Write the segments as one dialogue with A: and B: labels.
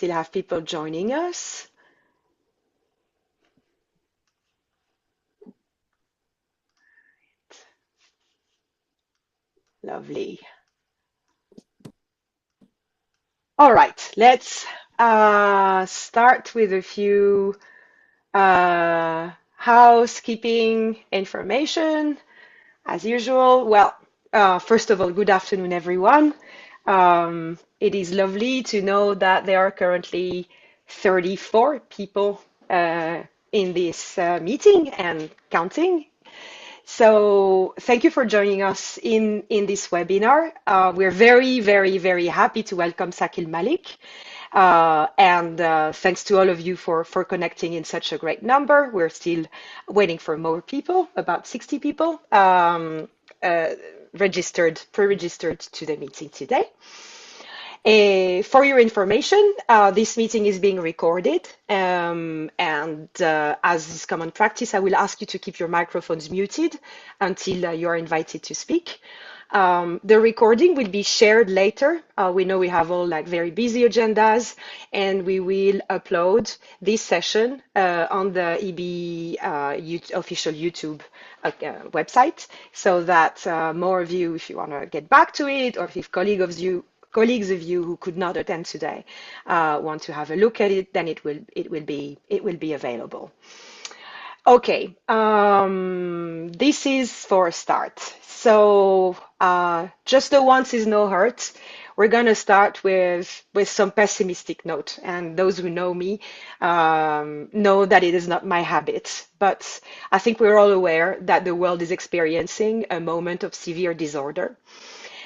A: still have people joining us. Lovely. All right, let's start with a few housekeeping information as usual. Well, first of all, good afternoon, everyone. It is lovely to know that there are currently 34 people in this meeting and counting. So thank you for joining us in this webinar. We're very happy to welcome Sakil Malik. And thanks to all of you for connecting in such a great number. We're still waiting for more people, about 60 people uh, pre-registered to the meeting today. For your information, this meeting is being recorded, and as is common practice, I will ask you to keep your microphones muted until you are invited to speak. The recording will be shared later. We know we have all like very busy agendas, and we will upload this session on the IBBY official YouTube website, so that more of you, if you want to get back to it, or if colleagues of you who could not attend today want to have a look at it, then it will be available. Okay, this is for a start. So just the once is no hurt. We're going to start with some pessimistic note, and those who know me know that it is not my habit. But I think we're all aware that the world is experiencing a moment of severe disorder.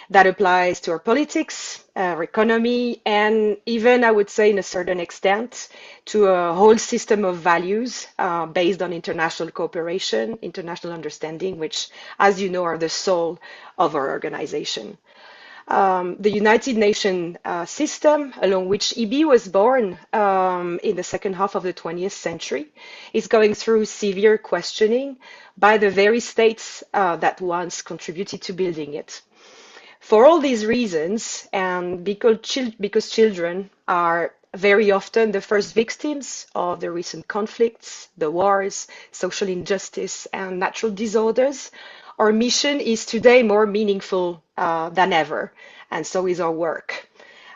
A: That applies to our politics, our economy, and even, I would say, in a certain extent, to a whole system of values based on international cooperation, international understanding, which, as you know, are the soul of our organization. The United Nations system, along which IBBY was born in the second half of the 20th century, is going through severe questioning by the very states that once contributed to building it. For all these reasons, and because children are very often the first victims of the recent conflicts, the wars, social injustice, and natural disorders, our mission is today more meaningful than ever, and so is our work.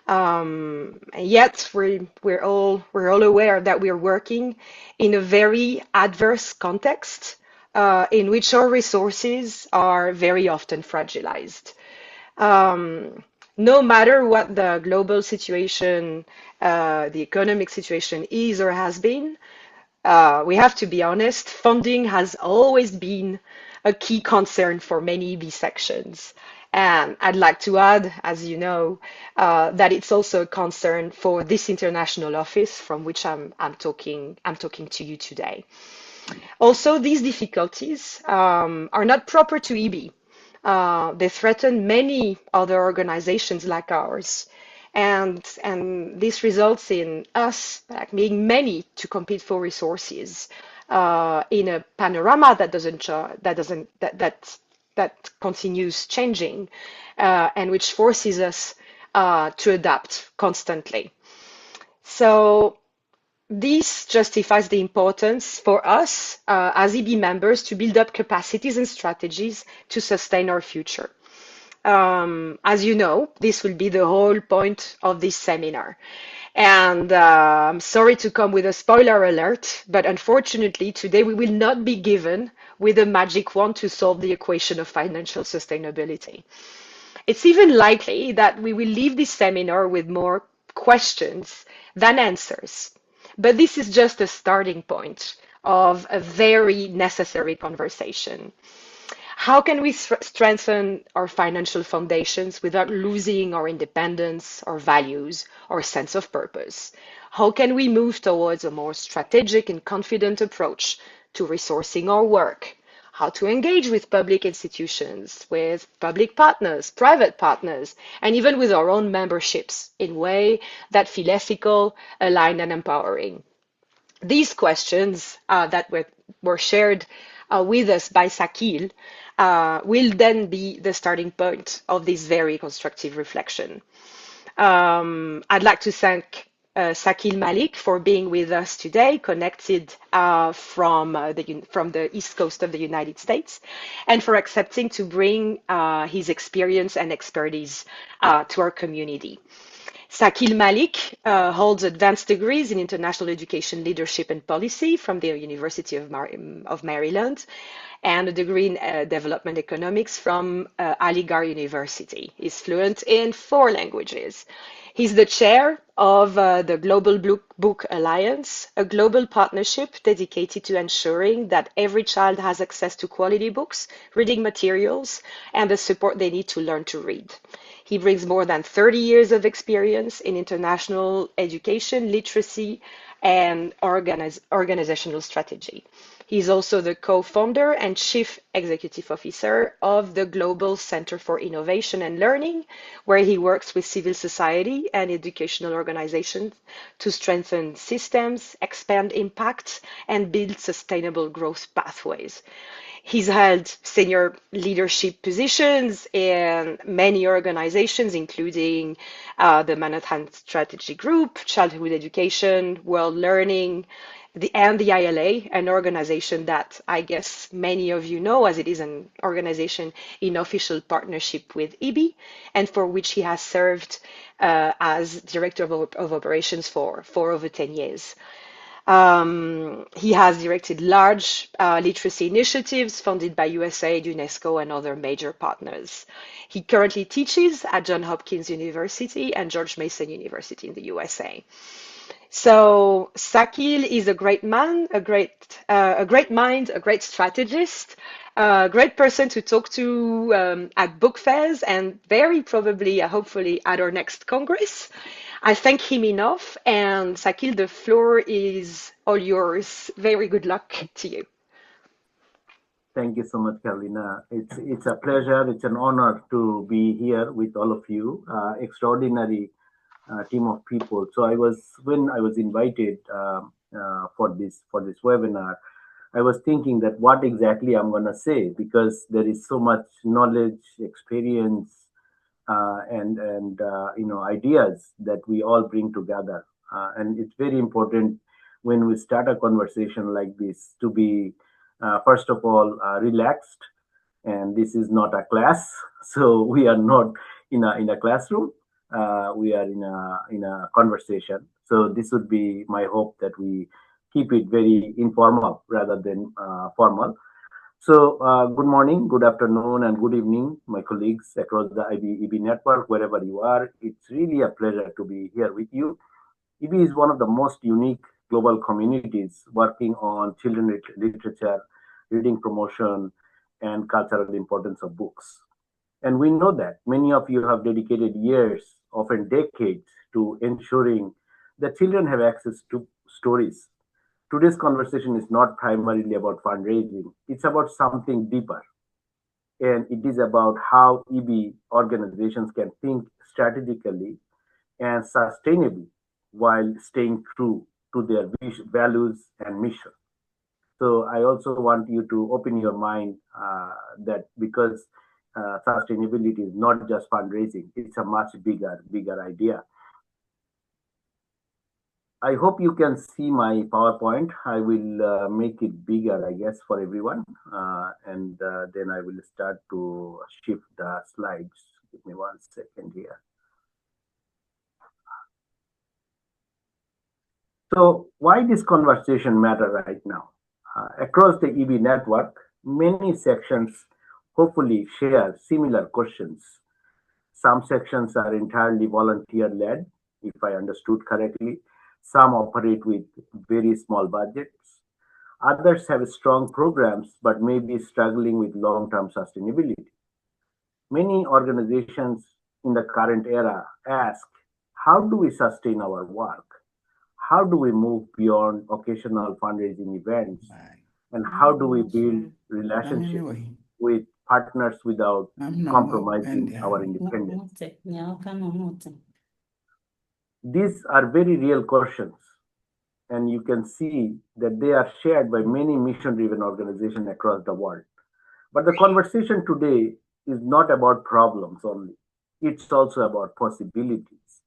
A: And yet, we're all aware that we're working in a very adverse context in which our resources are very often fragilized. No matter what the global situation, the economic situation is or has been, we have to be honest, funding has always been a key concern for many IBBY sections. And I'd like to add, as you know, that it's also a concern for this international office from which I'm talking to you today. Also, these difficulties are not proper to IBBY. They threaten many other organizations like ours. And this results in us like being many to compete for resources in a panorama that continues changing and which forces us to adapt constantly. So this justifies the importance for us as IBBY members to build up capacities and strategies to sustain our future. As you know, this will be the whole point of this seminar. And I'm sorry to come with a spoiler alert, but unfortunately today we will not be given with a magic wand to solve the equation of financial sustainability. It's even likely that we will leave this seminar with more questions than answers. But this is just a starting point of a very necessary conversation. How can we strengthen our financial foundations without losing our independence, our values, our sense of purpose? How can we move towards a more strategic and confident approach to resourcing our work? How to engage with public institutions, with public partners, private partners, and even with our own memberships in a way that feel ethical, aligned, and empowering. These questions that were shared with us by Sakil will then be the starting point of this very constructive reflection. I'd like to thank Sakil Malik for being with us today, connected from the East Coast of the United States, and for accepting to bring his experience and expertise to our community. Sakil Malik holds advanced degrees in international education leadership and policy from the University of Maryland and a degree in development economics from Aligarh University. He's fluent in 4 languages. He's the chair of the Global Book Alliance, a global partnership dedicated to ensuring that every child has access to quality books, reading materials, and the support they need to learn to read. He brings more than 30 years of experience in international education, literacy, and organizational strategy. He's also the co-founder and chief executive officer of the Global Center for Innovation and Learning, where he works with civil society and educational organizations to strengthen systems, expand impact, and build sustainable growth pathways. He's held senior leadership positions in many organizations, including the Manhattan Strategy Group, Childhood Education, World Learning, and the ILA, an organization that I guess many of you know, as it is an organization in official partnership with IBBY, and for which he has served as Director of Operations for over 10 years. He has directed large literacy initiatives funded by USAID, UNESCO, and other major partners. He currently teaches at Johns Hopkins University and George Mason University in the USA. So Sakil is a great man, a great mind, a great strategist, a great person to talk to at book fairs and very probably, hopefully, at our next Congress. I thank him enough, and Sakil, the floor is all yours. Very good luck to you.
B: Thank you so much, Carolina. It's a pleasure. It's an honor to be here with all of you. Extraordinary team of people. So when I was invited for this webinar, I was thinking that what exactly I'm gonna say, because there is so much knowledge, experience, and ideas that we all bring together, and it's very important when we start a conversation like this to be first of all relaxed, and this is not a class, so we are not in a classroom. We are in a conversation. So this would be my hope, that we keep it very informal rather than formal. So good morning, good afternoon, and good evening, my colleagues across the IBBY network, wherever you are. It's really a pleasure to be here with you. IBBY is one of the most unique global communities working on children literature, reading promotion, and cultural importance of books. And we know that many of you have dedicated years, often decades, to ensuring that children have access to stories. Today's conversation is not primarily about fundraising, it's about something deeper. And it is about how EB organizations can think strategically and sustainably while staying true to their values and mission. So I also want you to open your mind that because sustainability is not just fundraising, it's a much bigger idea. I hope you can see my PowerPoint. I will make it bigger, I guess, for everyone. And then I will start to shift the slides. Give me 1 second here. So why this conversation matter right now? Across the EB network, many sections hopefully share similar questions. Some sections are entirely volunteer-led, if I understood correctly. Some operate with very small budgets. Others have strong programs, but may be struggling with long-term sustainability. Many organizations in the current era ask, how do we sustain our work? How do we move beyond occasional fundraising events? And how do we build relationships with partners without compromising our independence? These are very real questions, and you can see that they are shared by many mission-driven organizations across the world. But the conversation today is not about problems only. It's also about possibilities.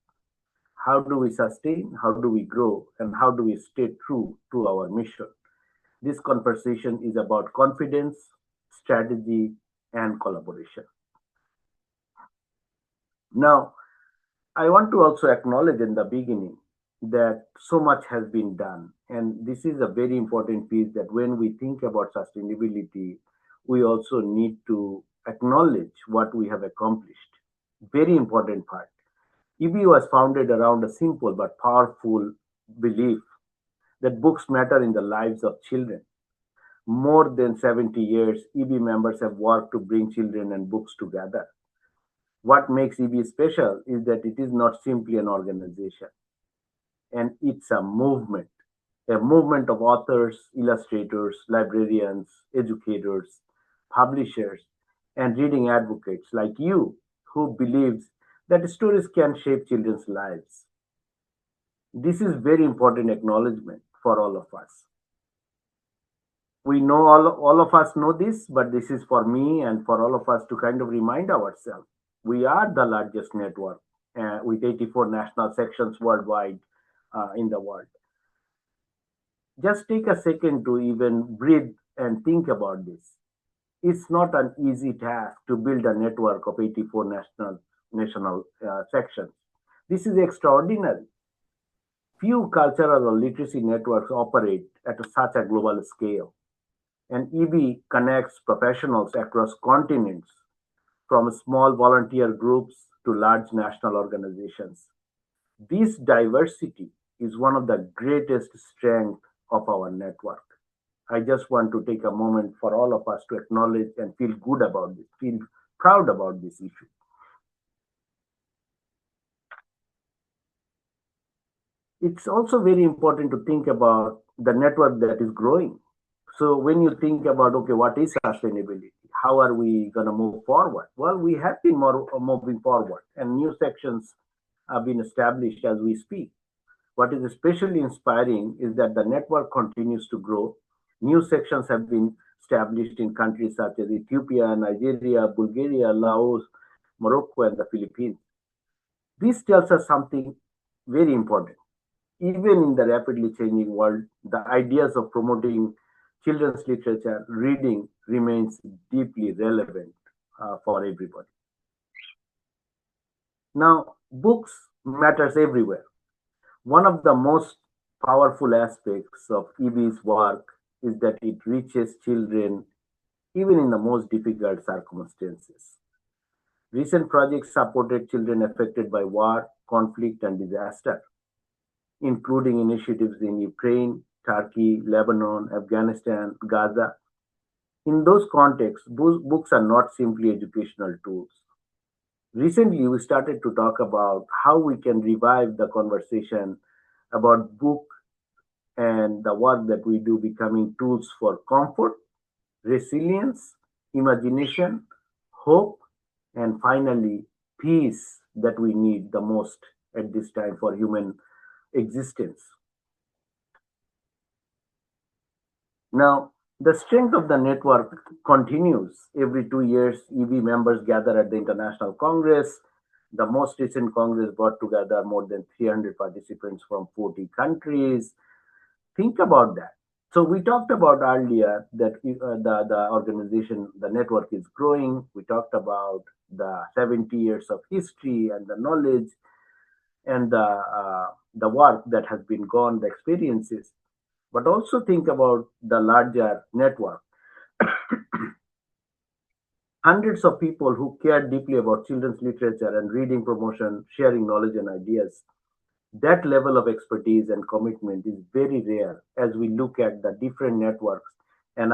B: How do we sustain? How do we grow? And how do we stay true to our mission? This conversation is about confidence, strategy, and collaboration. Now, I want to also acknowledge in the beginning that so much has been done. And this is a very important piece that when we think about sustainability, we also need to acknowledge what we have accomplished. Very important part. EB was founded around a simple but powerful belief that books matter in the lives of children. More than 70 years, EB members have worked to bring children and books together. What makes EB special is that it is not simply an organization, and it's a movement of authors, illustrators, librarians, educators, publishers, and reading advocates like you who believes that stories can shape children's lives. This is very important acknowledgement for all of us. We know all of us know this, but this is for me and for all of us to kind of remind ourselves. We are the largest network with 84 national sections worldwide in the world. Just take a second to even breathe and think about this. It's not an easy task to build a network of 84 national sections. This is extraordinary. Few cultural or literacy networks operate at such a global scale, and EB connects professionals across continents, from small volunteer groups to large national organizations. This diversity is one of the greatest strengths of our network. I just want to take a moment for all of us to acknowledge and feel good about this, feel proud about this issue. It's also very important to think about the network that is growing. So when you think about, okay, what is sustainability? How are we going to move forward? Well, we have been moving forward, and new sections have been established as we speak. What is especially inspiring is that the network continues to grow. New sections have been established in countries such as Ethiopia, Nigeria, Bulgaria, Laos, Morocco, and the Philippines. This tells us something very important. Even in the rapidly changing world, the ideas of promoting children's literature, reading remains deeply relevant for everybody. Now, books matters everywhere. One of the most powerful aspects of EB's work is that it reaches children even in the most difficult circumstances. Recent projects supported children affected by war, conflict, and disaster, including initiatives in Ukraine, Turkey, Lebanon, Afghanistan, Gaza. In those contexts, books are not simply educational tools. Recently, we started to talk about how we can revive the conversation about book and the work that we do becoming tools for comfort, resilience, imagination, hope, and finally, peace that we need the most at this time for human existence. Now, the strength of the network continues. Every 2 years, EB members gather at the International Congress. The most recent Congress brought together more than 300 participants from 40 countries. Think about that. So we talked about earlier that the organization, the network is growing. We talked about the 70 years of history and the knowledge and the work that has been gone, the experiences. But also think about the larger network. Hundreds of people who care deeply about children's literature and reading promotion, sharing knowledge and ideas. That level of expertise and commitment is very rare as we look at the different networks. And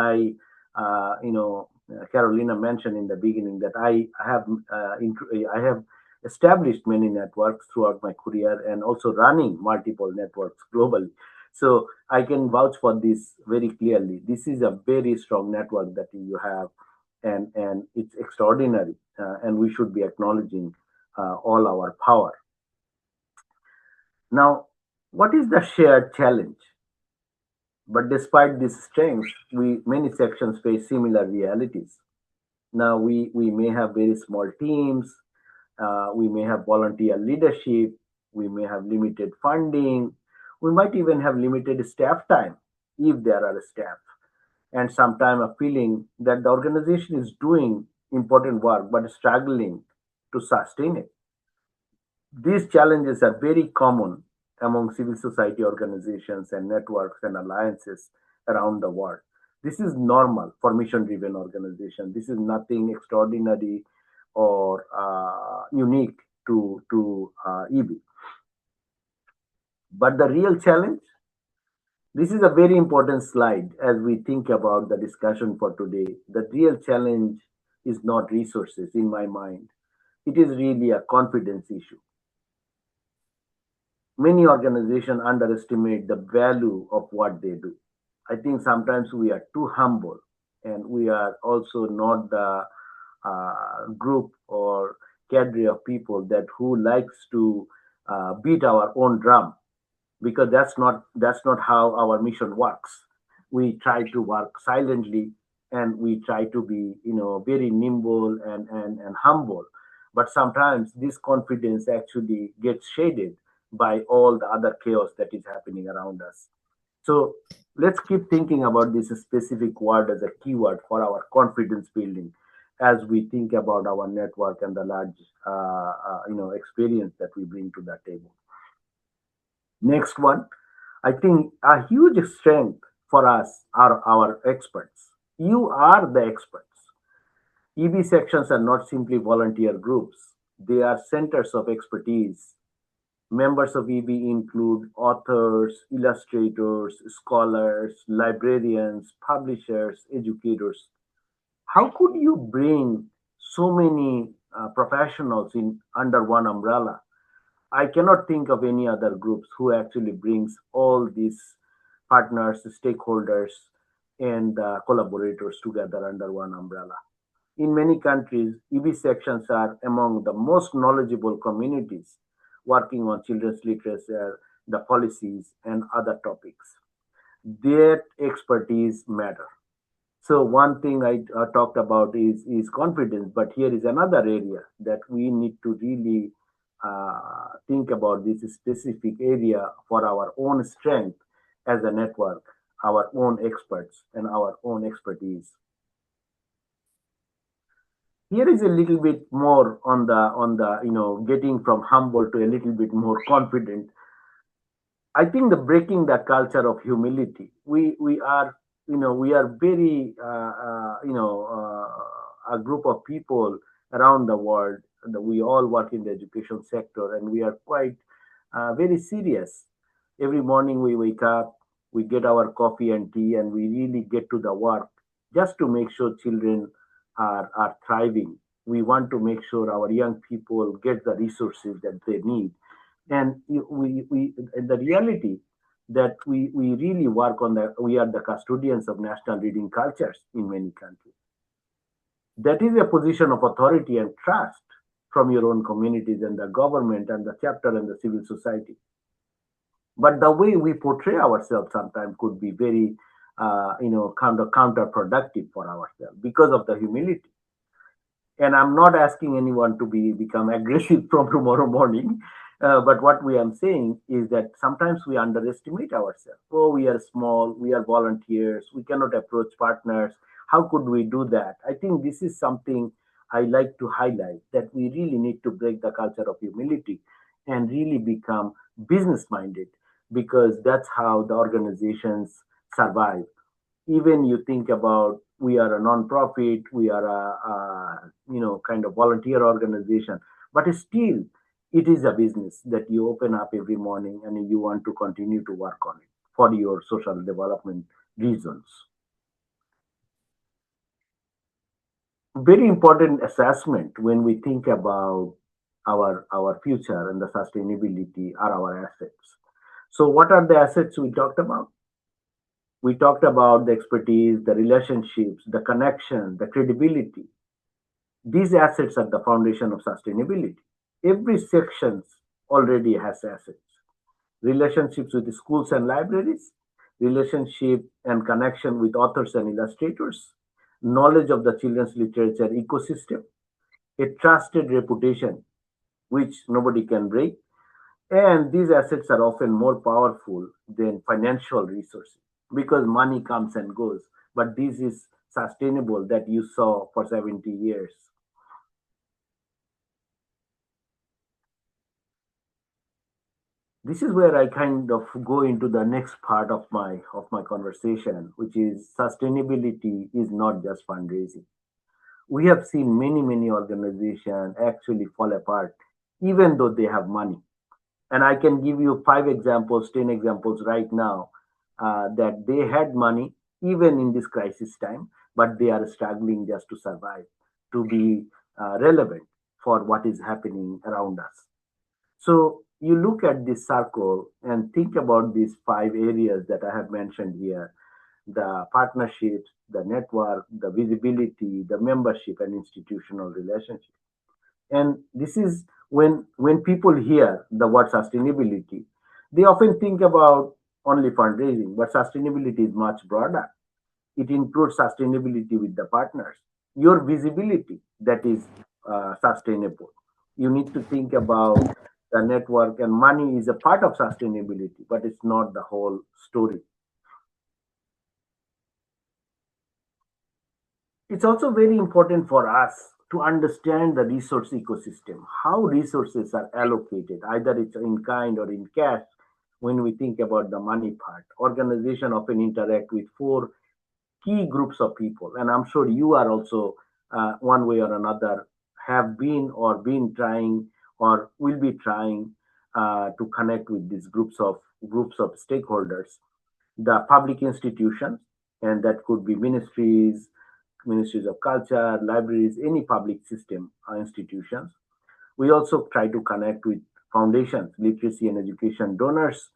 B: Carolina mentioned in the beginning that I have established many networks throughout my career and also running multiple networks globally. So I can vouch for this very clearly. This is a very strong network that you have, and it's extraordinary, and we should be acknowledging all our power. Now, what is the shared challenge? But despite this strength, many sections face similar realities. Now, we may have very small teams, we may have volunteer leadership, we may have limited funding, we might even have limited staff time if there are staff, and sometimes a feeling that the organization is doing important work but struggling to sustain it. These challenges are very common among civil society organizations and networks and alliances around the world. This is normal for mission driven organizations. This is nothing extraordinary or unique to EB. But the real challenge, this is a very important slide as we think about the discussion for today. The real challenge is not resources in my mind. It is really a confidence issue. Many organizations underestimate the value of what they do. I think sometimes we are too humble, and we are also not the group or cadre of people that who likes to beat our own drum, because that's not how our mission works. We try to work silently, and we try to be very nimble and humble, but sometimes this confidence actually gets shaded by all the other chaos that is happening around us. So let's keep thinking about this specific word as a keyword for our confidence building as we think about our network and the large experience that we bring to the table. Next one, I think a huge strength for us are our experts. You are the experts. EB sections are not simply volunteer groups, they are centers of expertise. Members of EB include authors, illustrators, scholars, librarians, publishers, educators. How could you bring so many professionals in under one umbrella? I cannot think of any other groups who actually brings all these partners, stakeholders, and collaborators together under one umbrella. In many countries, EB sections are among the most knowledgeable communities working on children's literature, the policies, and other topics. Their expertise matter. So one thing I talked about is confidence, but here is another area that we need to really think about this specific area for our own strength as a network, our own experts, and our own expertise. Here is a little bit more on the getting from humble to a little bit more confident. I think the breaking the culture of humility. We are we are very a group of people around the world that we all work in the education sector, and we are quite very serious. Every morning we wake up, we get our coffee and tea, and we really get to the work just to make sure children are thriving. We want to make sure our young people get the resources that they need, and the reality that we really work on the we are the custodians of national reading cultures in many countries. That is a position of authority and trust from your own communities and the government and the chapter and the civil society. But the way we portray ourselves sometimes could be very counterproductive for ourselves because of the humility. And I'm not asking anyone to become aggressive from tomorrow morning. But what we am saying is that sometimes we underestimate ourselves. Oh, we are small, we are volunteers, we cannot approach partners. How could we do that? I think this is something I like to highlight, that we really need to break the culture of humility and really become business minded, because that's how the organizations survive. Even you think about, we are a non-profit, we are a kind of volunteer organization, but still it is a business that you open up every morning and you want to continue to work on it for your social development reasons. Very important assessment when we think about our future and the sustainability are our assets. So what are the assets we talked about? We talked about the expertise, the relationships, the connection, the credibility. These assets are the foundation of sustainability. Every section already has assets. Relationships with the schools and libraries, relationship and connection with authors and illustrators, knowledge of the children's literature ecosystem, a trusted reputation which nobody can break, And these assets are often more powerful than financial resources because money comes and goes. But this is sustainable that you saw for 70 years. This is where I kind of go into the next part of my conversation, which is sustainability is not just fundraising. We have seen many organizations actually fall apart even though they have money. And I can give you 5 examples, 10 examples right now that they had money even in this crisis time, but they are struggling just to survive, to be relevant for what is happening around us. So you look at this circle and think about these 5 areas that I have mentioned here: the partnerships, the network, the visibility, the membership, and institutional relationship. And this is when people hear the word sustainability, they often think about only fundraising, but sustainability is much broader. It includes sustainability with the partners, your visibility that is sustainable. You need to think about the network, and money is a part of sustainability, but it's not the whole story. It's also very important for us to understand the resource ecosystem, how resources are allocated, either it's in kind or in cash. When we think about the money part, organization often interact with 4 key groups of people, and I'm sure you are also one way or another have been or been trying or will be trying to connect with these groups of stakeholders: the public institutions, and that could be ministries of culture, libraries, any public system institutions. We also try to connect with foundations, literacy and education donors.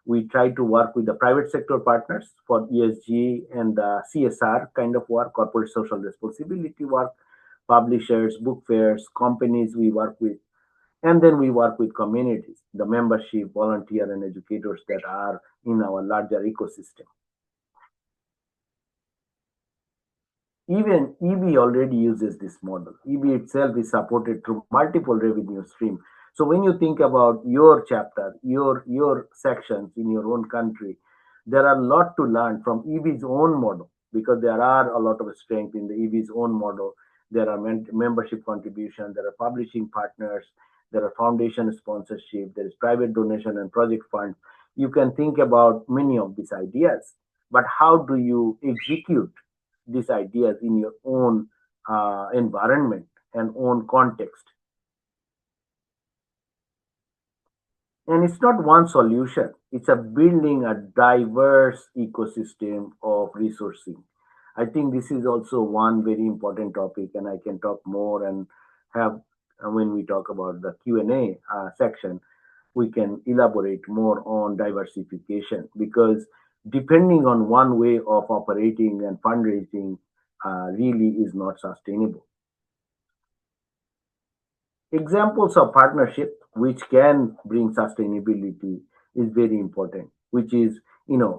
B: We try to work with the private sector partners for ESG and the CSR kind of work, corporate social responsibility work, publishers, book fairs, companies we work with. And then we work with communities, the membership, volunteer, and educators that are in our larger ecosystem. Even EB already uses this model. EB itself is supported through multiple revenue streams. So when you think about your chapter, your sections in your own country, there are a lot to learn from EB's own model because there are a lot of strength in the EB's own model. There are membership contribution, there are publishing partners, there are foundation sponsorship, there is private donation and project fund. You can think about many of these ideas, but how do you execute these ideas in your own environment and own context? And it's not one solution, it's a building a diverse ecosystem of resourcing. I think this is also one very important topic, and I can talk more and have when we talk about the Q&A section, we can elaborate more on diversification because depending on one way of operating and fundraising really is not sustainable. Examples of partnership which can bring sustainability is very important, which is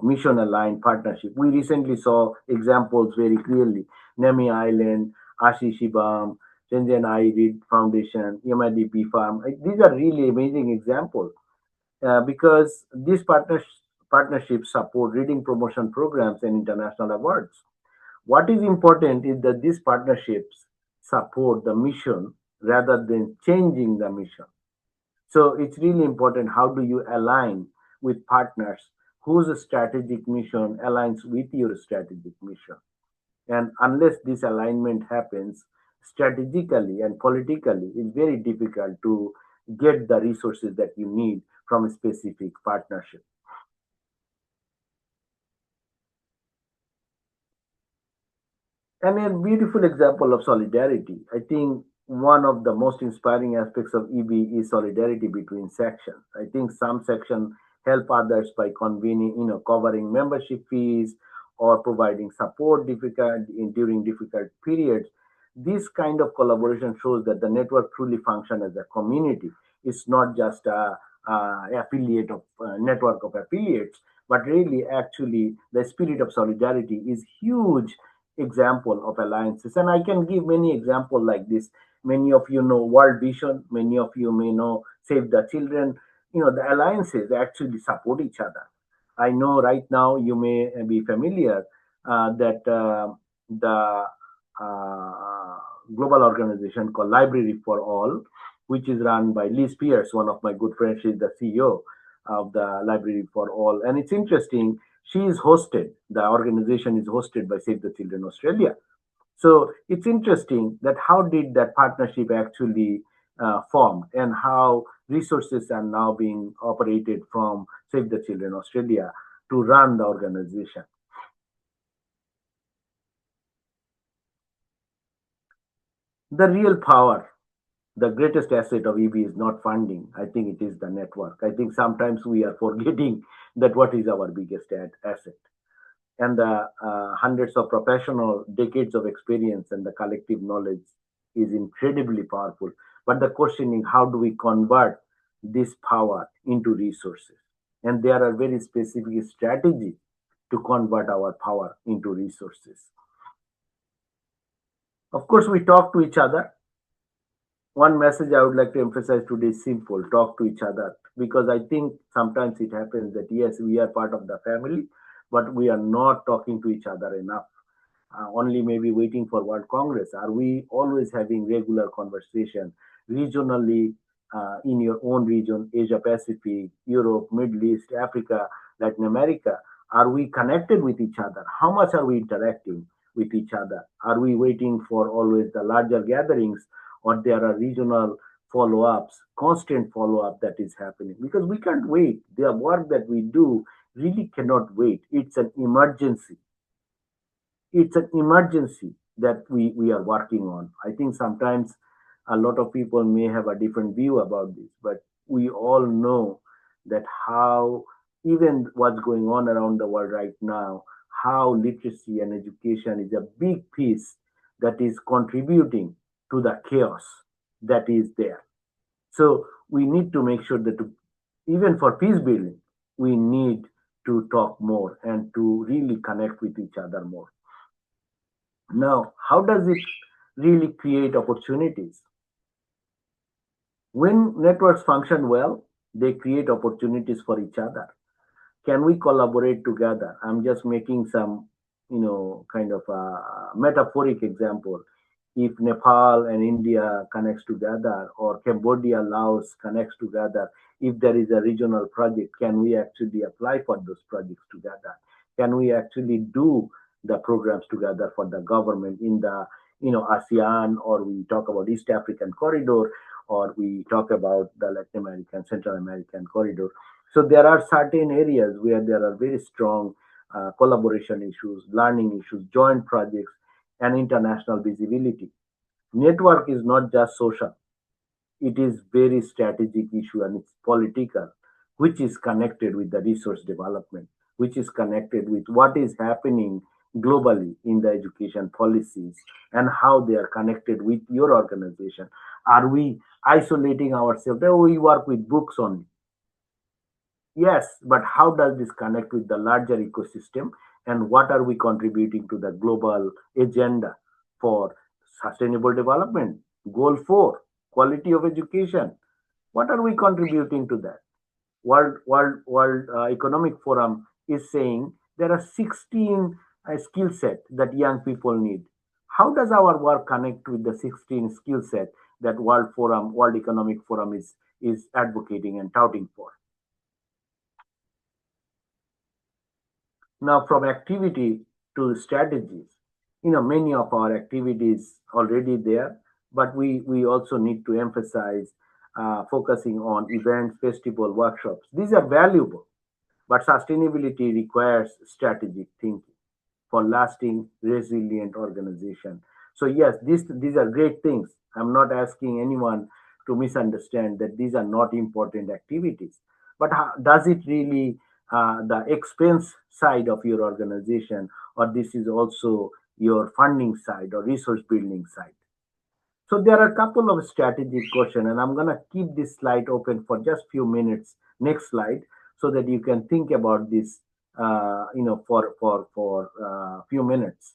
B: mission aligned partnership. We recently saw examples very clearly: Nemi Island, Ashi Shibam, Shenzhen I Read Foundation, MIDP Farm. These are really amazing examples because these partnerships support reading promotion programs and international awards. What is important is that these partnerships support the mission rather than changing the mission. So it's really important, how do you align with partners whose strategic mission aligns with your strategic mission. And unless this alignment happens strategically and politically, it's very difficult to get the resources that you need from a specific partnership. And a beautiful example of solidarity. I think one of the most inspiring aspects of EB is solidarity between sections. I think some sections help others by convening, covering membership fees or providing support during difficult periods. This kind of collaboration shows that the network truly functions as a community. It's not just a affiliate of network of affiliates, but really actually the spirit of solidarity is huge example of alliances. And I can give many examples like this. Many of you know World Vision, many of you may know Save the Children. the alliances actually support each other. I know right now you may be familiar that the uh, global organization called Library for All, which is run by Liz Pierce, one of my good friends. She's the CEO of the Library for All. And it's interesting, she is hosted, the organization is hosted by Save the Children Australia. So it's interesting that how did that partnership actually form, and how resources are now being operated from Save the Children Australia to run the organization. The real power, the greatest asset of EB is not funding. I think it is the network. I think sometimes we are forgetting that what is our biggest asset. And the hundreds of professional decades of experience and the collective knowledge is incredibly powerful. But the question is, how do we convert this power into resources? And there are very specific strategies to convert our power into resources. Of course, we talk to each other. One message I would like to emphasize today is simple: talk to each other. Because I think sometimes it happens that yes, we are part of the family, but we are not talking to each other enough. Only maybe waiting for World Congress? Are we always having regular conversation regionally, in your own region, Asia Pacific, Europe, Middle East, Africa, Latin America? Are we connected with each other? How much are we interacting with each other? Are we waiting for always the larger gatherings, or there are regional follow-ups, constant follow-up that is happening? Because we can't wait. The work that we do really cannot wait. It's an emergency. It's an emergency that we are working on. I think sometimes a lot of people may have a different view about this, but we all know that how, even what's going on around the world right now, how literacy and education is a big piece that is contributing to the chaos that is there. So we need to make sure that even for peace building, we need to talk more and to really connect with each other more. Now, how does it really create opportunities? When networks function well, they create opportunities for each other. Can we collaborate together? I'm just making some, kind of a metaphoric example. If Nepal and India connects together, or Cambodia, Laos connects together, if there is a regional project, can we actually apply for those projects together? Can we actually do the programs together for the government in the ASEAN, or we talk about East African corridor, or we talk about the Latin American, Central American corridor? So there are certain areas where there are very strong collaboration issues, learning issues, joint projects, and international visibility. Network is not just social; it is very strategic issue, and it's political, which is connected with the resource development, which is connected with what is happening globally in the education policies, and how they are connected with your organization. Are we isolating ourselves? Oh, we work with books only. Yes, but how does this connect with the larger ecosystem, and what are we contributing to the global agenda for sustainable development? Goal 4, quality of education. What are we contributing to that? World Economic Forum is saying there are 16 skill set that young people need. How does our work connect with the 16 skill set that World Economic Forum is advocating and touting for? Now, from activity to strategies, many of our activities already there, but we also need to emphasize focusing on events, festival, workshops. These are valuable, but sustainability requires strategic thinking for lasting, resilient organization. So yes, these are great things. I'm not asking anyone to misunderstand that these are not important activities. But does it really the expense side of your organization, or this is also your funding side or resource building side? So there are a couple of strategic questions, and I'm gonna keep this slide open for just few minutes. Next slide, so that you can think about this, for few minutes.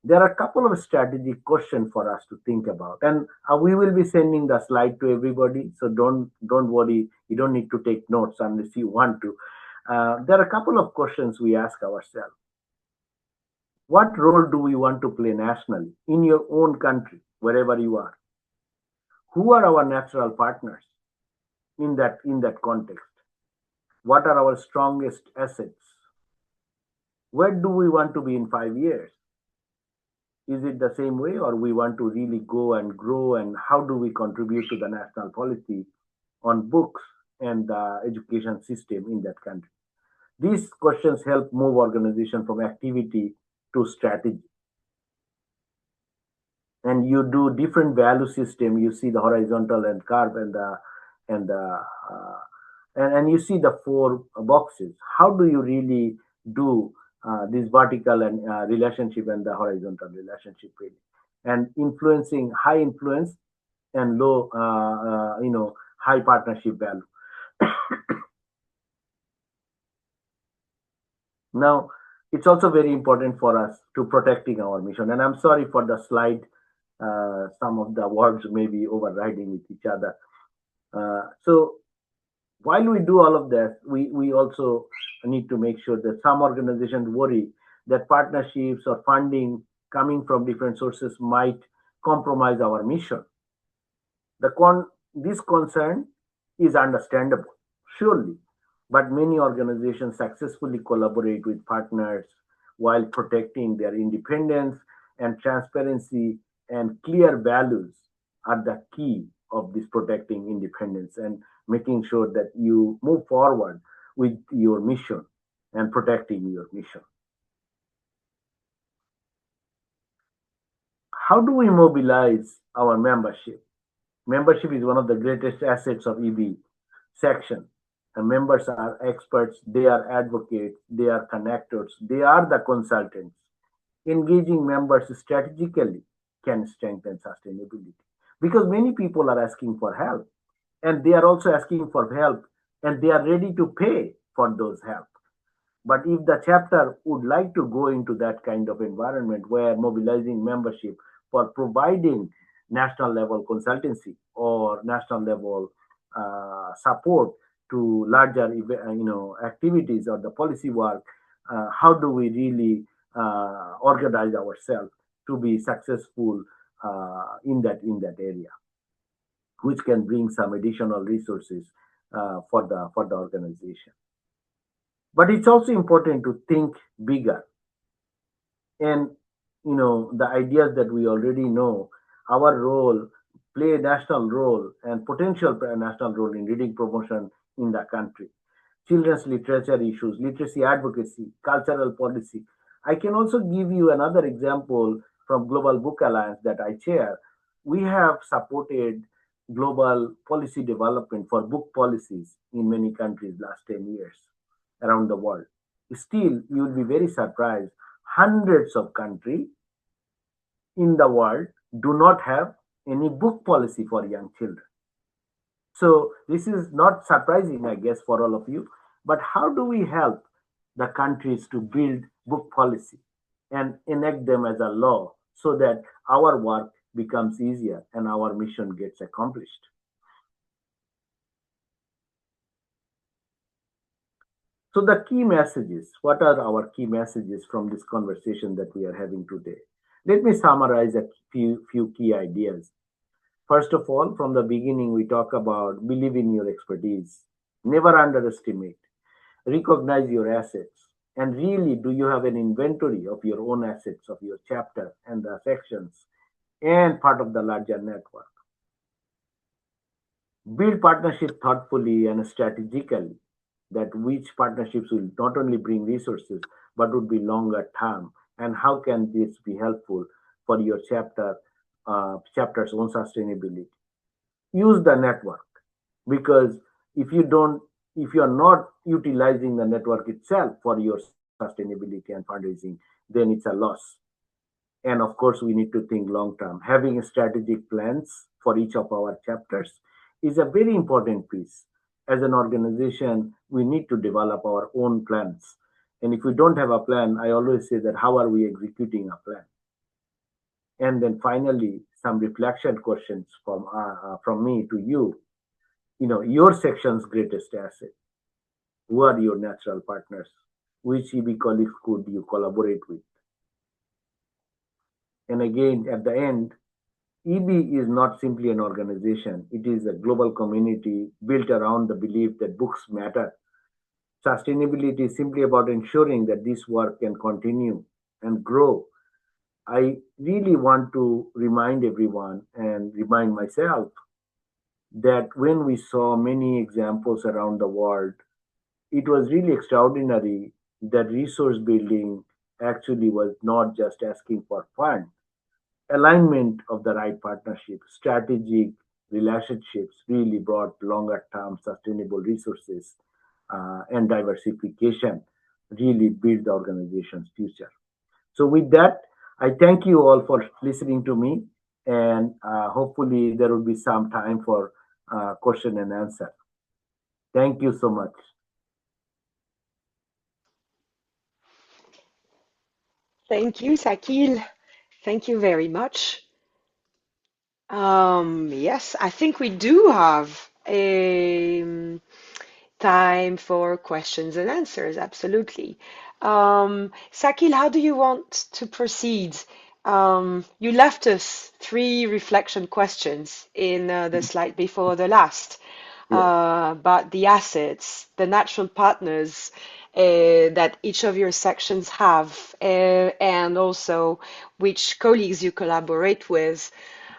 B: There are a couple of strategic questions for us to think about, and we will be sending the slide to everybody. So don't worry, you don't need to take notes unless you want to. There are a couple of questions we ask ourselves. What role do we want to play nationally in your own country, wherever you are? Who are our natural partners in that context? What are our strongest assets? Where do we want to be in 5 years? Is it the same way, or we want to really go and grow, and how do we contribute to the national policy on books and the education system in that country? These questions help move organization from activity to strategy. And you do different value system. You see the horizontal and curve uh, and you see the four boxes. How do you really do this vertical and relationship and the horizontal relationship really, and influencing high influence and low high partnership value. Now, it's also very important for us to protecting our mission. And I'm sorry for the slide. Some of the words may be overriding with each other. So while we do all of this, we also need to make sure that some organizations worry that partnerships or funding coming from different sources might compromise our mission. This concern is understandable, surely, but many organizations successfully collaborate with partners while protecting their independence, and transparency and clear values are the key of this protecting independence and making sure that you move forward with your mission and protecting your mission. How do we mobilize our membership? Membership is one of the greatest assets of EB section. And members are experts, they are advocates, they are connectors, they are the consultants. Engaging members strategically can strengthen sustainability because many people are asking for help, and they are also asking for help, and they are ready to pay for those help. But if the chapter would like to go into that kind of environment where mobilizing membership for providing national level consultancy or national level support to larger activities or the policy work, how do we really organize ourselves to be successful in that area, which can bring some additional resources for the organization. But it's also important to think bigger, and the ideas that we already know, our role, play a national role and potential national role in reading promotion in the country, children's literature issues, literacy advocacy, cultural policy. I can also give you another example from Global Book Alliance that I chair. We have supported global policy development for book policies in many countries last 10 years around the world. Still, you will be very surprised. Hundreds of countries in the world do not have any book policy for young children. So this is not surprising, I guess, for all of you. But how do we help the countries to build book policy and enact them as a law so that our work becomes easier and our mission gets accomplished? So the key messages, what are our key messages from this conversation that we are having today? Let me summarize a few key ideas. First of all, from the beginning, we talk about believe in your expertise, never underestimate, recognize your assets, and really do you have an inventory of your own assets, of your chapter and the sections, and part of the larger network. Build partnership thoughtfully and strategically, that which partnerships will not only bring resources but would be longer term, and how can this be helpful for your chapter's own sustainability. Use the network, because if you don't if you are not utilizing the network itself for your sustainability and fundraising, then it's a loss. And of course, we need to think long term. Having strategic plans for each of our chapters is a very important piece. As an organization, we need to develop our own plans. And if we don't have a plan, I always say that how are we executing a plan? And then finally, some reflection questions from me to you. Your section's greatest asset. Who are your natural partners? Which EB colleagues could you collaborate with? And again, at the end, EB is not simply an organization. It is a global community built around the belief that books matter. Sustainability is simply about ensuring that this work can continue and grow. I really want to remind everyone and remind myself that when we saw many examples around the world, it was really extraordinary that resource building actually was not just asking for fund. Alignment of the right partnership, strategic relationships really brought longer term sustainable resources and diversification really build the organization's future. So, with that, I thank you all for listening to me, and hopefully, there will be some time for question and answer. Thank you so much.
A: Thank you, Sakil. Thank you very much. Yes, I think we do have a time for questions and answers. Absolutely. Sakil, how do you want to proceed? You left us three reflection questions in the slide before the last
B: Yes,
A: about the assets, the natural partners that each of your sections have, and also which colleagues you collaborate with.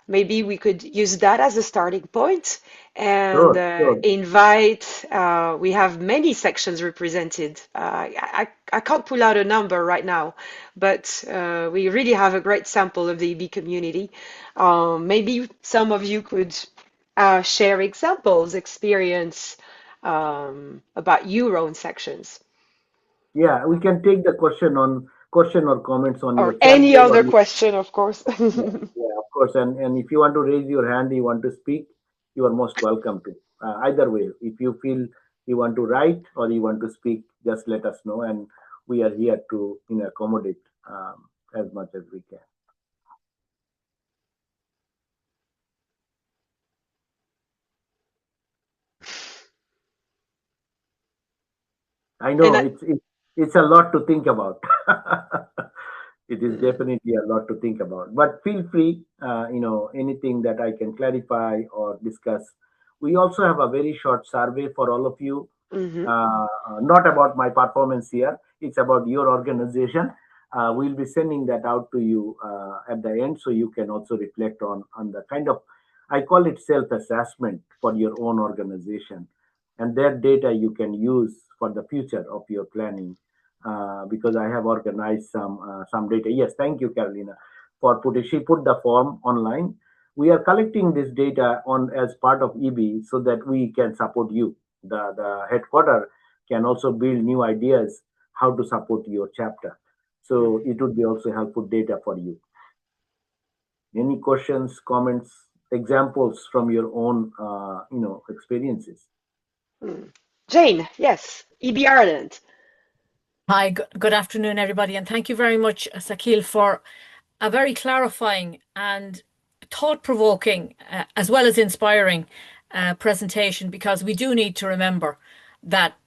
A: Maybe we could use that as a starting point and
B: sure, sure.
A: invite, we have many sections represented. I can't pull out a number right now, but we really have a great sample of the EB community. Maybe some of you could share examples, experience about your own sections
B: Yeah, we can take the question or comments on your
A: or
B: chat
A: any
B: board or
A: other question, of course.
B: yeah, yeah, of course. And if you want to raise your hand, you want to speak, you are most welcome to. Either way, if you feel you want to write or you want to speak, just let us know, and we are here to accommodate as much as we can. I
A: And
B: know it's a lot to think about. It is definitely a lot to think about. But feel free, anything that I can clarify or discuss. We also have a very short survey for all of you.
A: Mhm.
B: Not about my performance here. It's about your organization. We'll be sending that out to you at the end, so you can also reflect on the kind of, I call it self-assessment for your own organization, and that data you can use for the future of your planning. Because I have organized some data. Yes, thank you, Carolina, for putting. She put the form online. We are collecting this data on as part of EB so that we can support you. The headquarter can also build new ideas how to support your chapter. So
A: Mhm.
B: it would be also helpful data for you. Any questions, comments, examples from your own, experiences?
A: Mm. Jane, yes, EB Ireland.
C: Hi, good afternoon, everybody, and thank you very much, Sakil, for a very clarifying and thought-provoking, as well as inspiring, presentation. Because we do need to remember that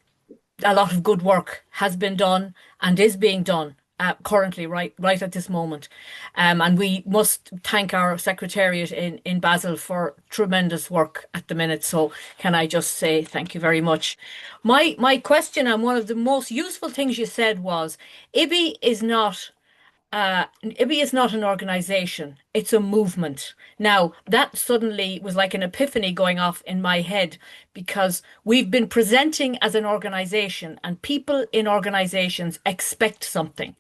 C: a lot of good work has been done and is being done currently, right at this moment. And we must thank our secretariat in Basel for tremendous work at the minute. So can I just say thank you very much. My question, and one of the most useful things you said, was IBBY is not IBBY is not an organization, it's a movement. Now, that suddenly was like an epiphany going off in my head, because we've been presenting as an organization, and people in organizations expect something.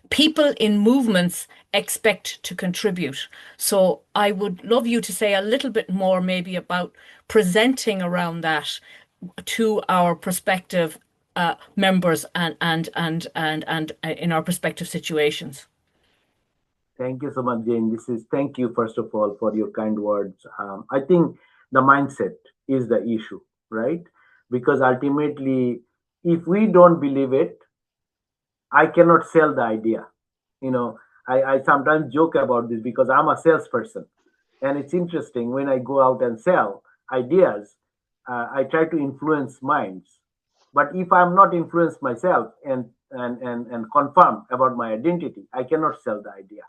C: People in movements expect to contribute. So I would love you to say a little bit more maybe about presenting around that to our prospective members and in our prospective situations.
B: Thank you so much, Jane. Thank you, first of all, for your kind words. I think the mindset is the issue, right? Because ultimately, if we don't believe it, I cannot sell the idea. You know, I sometimes joke about this because I'm a salesperson, and it's interesting when I go out and sell ideas. I try to influence minds, but if I'm not influenced myself and confirm about my identity, I cannot sell the idea,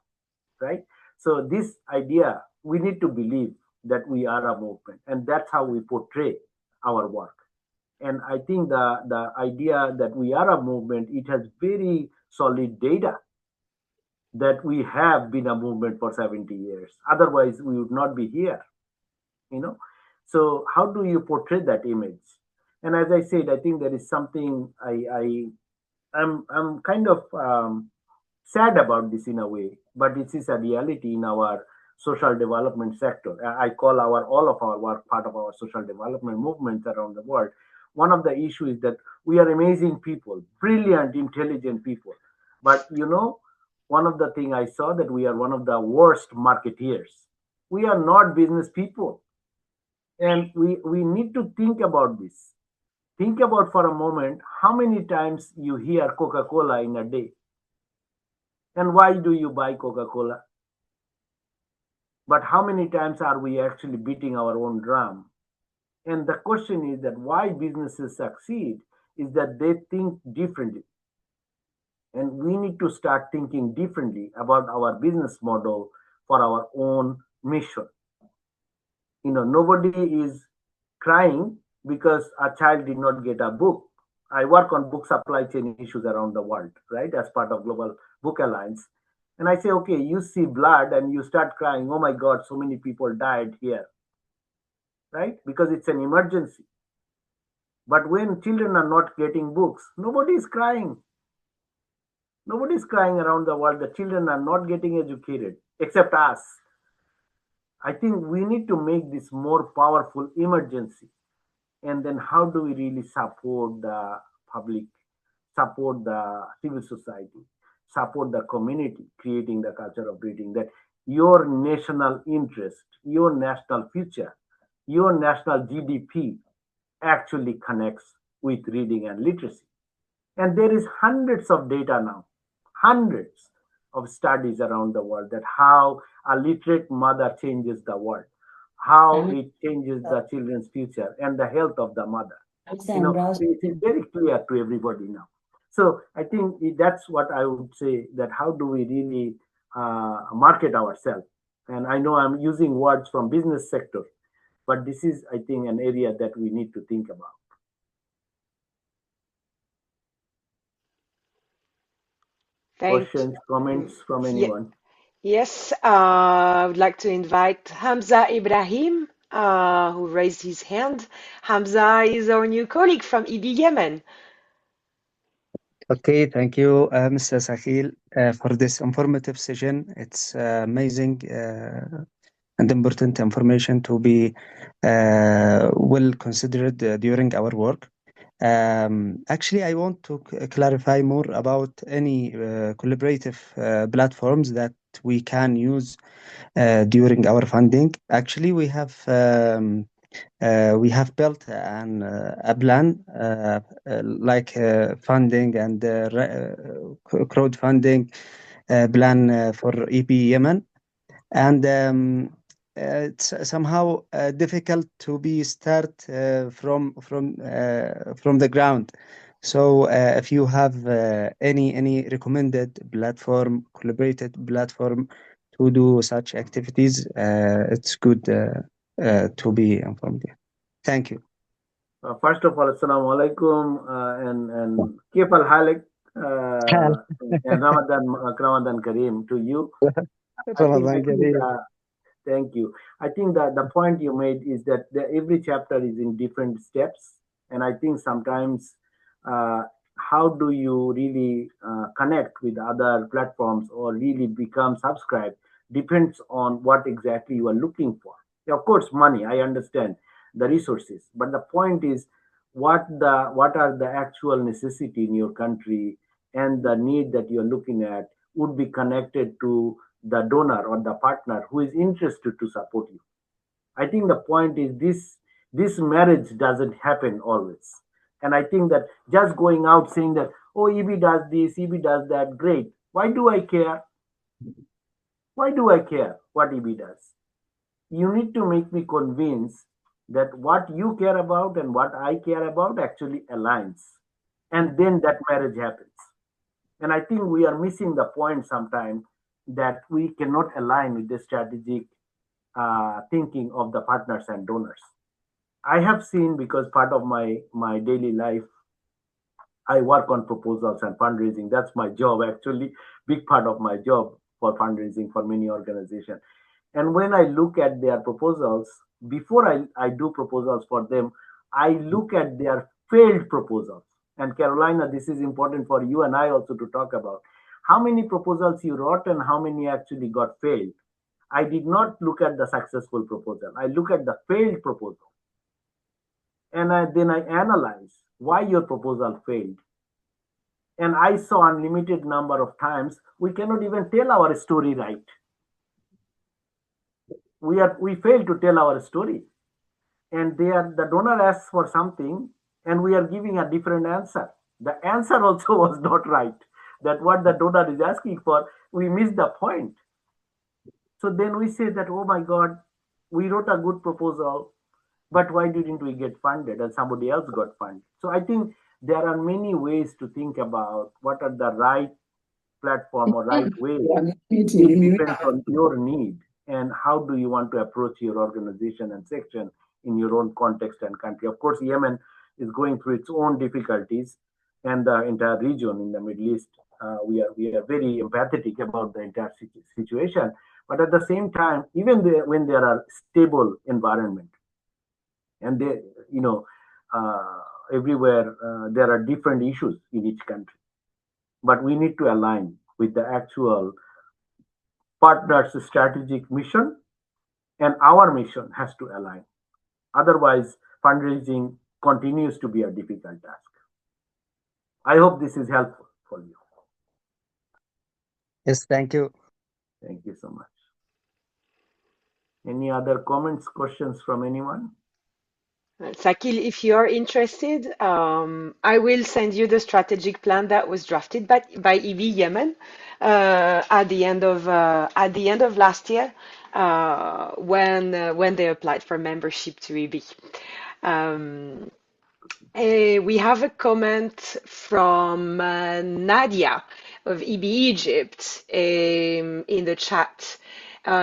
B: right? So this idea, we need to believe that we are a movement, and that's how we portray our work. And I think the idea that we are a movement, it has very solid data that we have been a movement for 70 years. Otherwise, we would not be here, you know. So how do you portray that image? And as I said, I think there is something I'm kind of sad about this in a way, but this is a reality in our social development sector. I call our all of our work part of our social development movements around the world. One of the issues is that we are amazing people, brilliant, intelligent people, but one of the thing I saw that we are one of the worst marketeers. We are not business people, and we need to think about this. Think about for a moment how many times you hear Coca-Cola in a day. And why do you buy Coca-Cola? But how many times are we actually beating our own drum? And the question is that why businesses succeed is that they think differently. And we need to start thinking differently about our business model for our own mission. Nobody is crying because a child did not get a book. I work on book supply chain issues around the world, right, as part of Global Book Alliance. And I say, okay, you see blood and you start crying, oh my God, so many people died here, right? Because it's an emergency. But when children are not getting books, nobody is crying. Nobody is crying around the world. The children are not getting educated, except us. I think we need to make this more powerful emergency. And then how do we really support the public, support the civil society, support the community, creating the culture of reading, that your national interest, your national future, your national GDP actually connects with reading and literacy. And there is hundreds of data now, hundreds of studies around the world that how a literate mother changes the world, how it changes the children's future and the health of the mother. It's very clear to everybody now. So I think that's what I would say, that how do we really market ourselves? And I know I'm using words from business sector, but this is, I think, an area that we need to think about. Questions, comments from anyone?
A: Yes, I would like to invite Hamza Ibrahim, who raised his hand. Hamza is our new colleague from IBBY Yemen.
D: Okay, thank you, Mr. Sakil, for this informative session. It's amazing and important information to be well considered during our work. Actually, I want to clarify more about any collaborative platforms that we can use during our funding. Actually, we have built a plan like funding and crowdfunding plan for EP Yemen, and it's somehow difficult to be start from the ground. So if you have any recommended platform, collaborated platform to do such activities, it's good to be informed. Thank you.
B: First of all, assalamu alaikum and kif al halik and Ramadan Kareem to you. Thank you. I think that the point you made is that every chapter is in different steps, and I think sometimes how do you really connect with other platforms or really become subscribed depends on what exactly you are looking for. Of course, money, I understand the resources, but the point is what are the actual necessity in your country, and the need that you're looking at would be connected to the donor or the partner who is interested to support you. I think the point is this marriage doesn't happen always. And I think that just going out saying that, oh, EB does this, EB does that, great. Why do I care? Why do I care what IBBY does? You need to make me convinced that what you care about and what I care about actually aligns. And then that marriage happens. And I think we are missing the point sometimes that we cannot align with the strategic thinking of the partners and donors. I have seen, because part of my daily life, I work on proposals and fundraising. That's my job, actually, big part of my job for fundraising for many organizations. And when I look at their proposals, before I do proposals for them, I look at their failed proposals. And Carolina, this is important for you and I also to talk about. How many proposals you wrote and how many actually got failed? I did not look at the successful proposal. I look at the failed proposal. And then I analyze why your proposal failed. And I saw unlimited number of times we cannot even tell our story right. We fail to tell our story. And the donor asks for something and we are giving a different answer. The answer also was not right. That what the donor is asking for, we missed the point. So then we say that, oh my God, we wrote a good proposal, but why didn't we get funded and somebody else got funded? So I think there are many ways to think about what are the right platform or right way. It depends on your need and how do you want to approach your organization and section in your own context and country. Of course, Yemen is going through its own difficulties, and the entire region in the Middle East. We are very empathetic about the entire situation. But at the same time, even when there are stable environment, and they, you know, everywhere there are different issues in each country, but we need to align with the actual partner's strategic mission, and our mission has to align. Otherwise, fundraising continues to be a difficult task. I hope this is helpful for you.
D: Yes, thank you.
B: Thank you so much. Any other comments, questions from anyone?
A: Sakil, if you are interested, I will send you the strategic plan that was drafted by IBBY Yemen at the end of last year when they applied for membership to IBBY. We have a comment from Nadia of IBBY Egypt in the chat.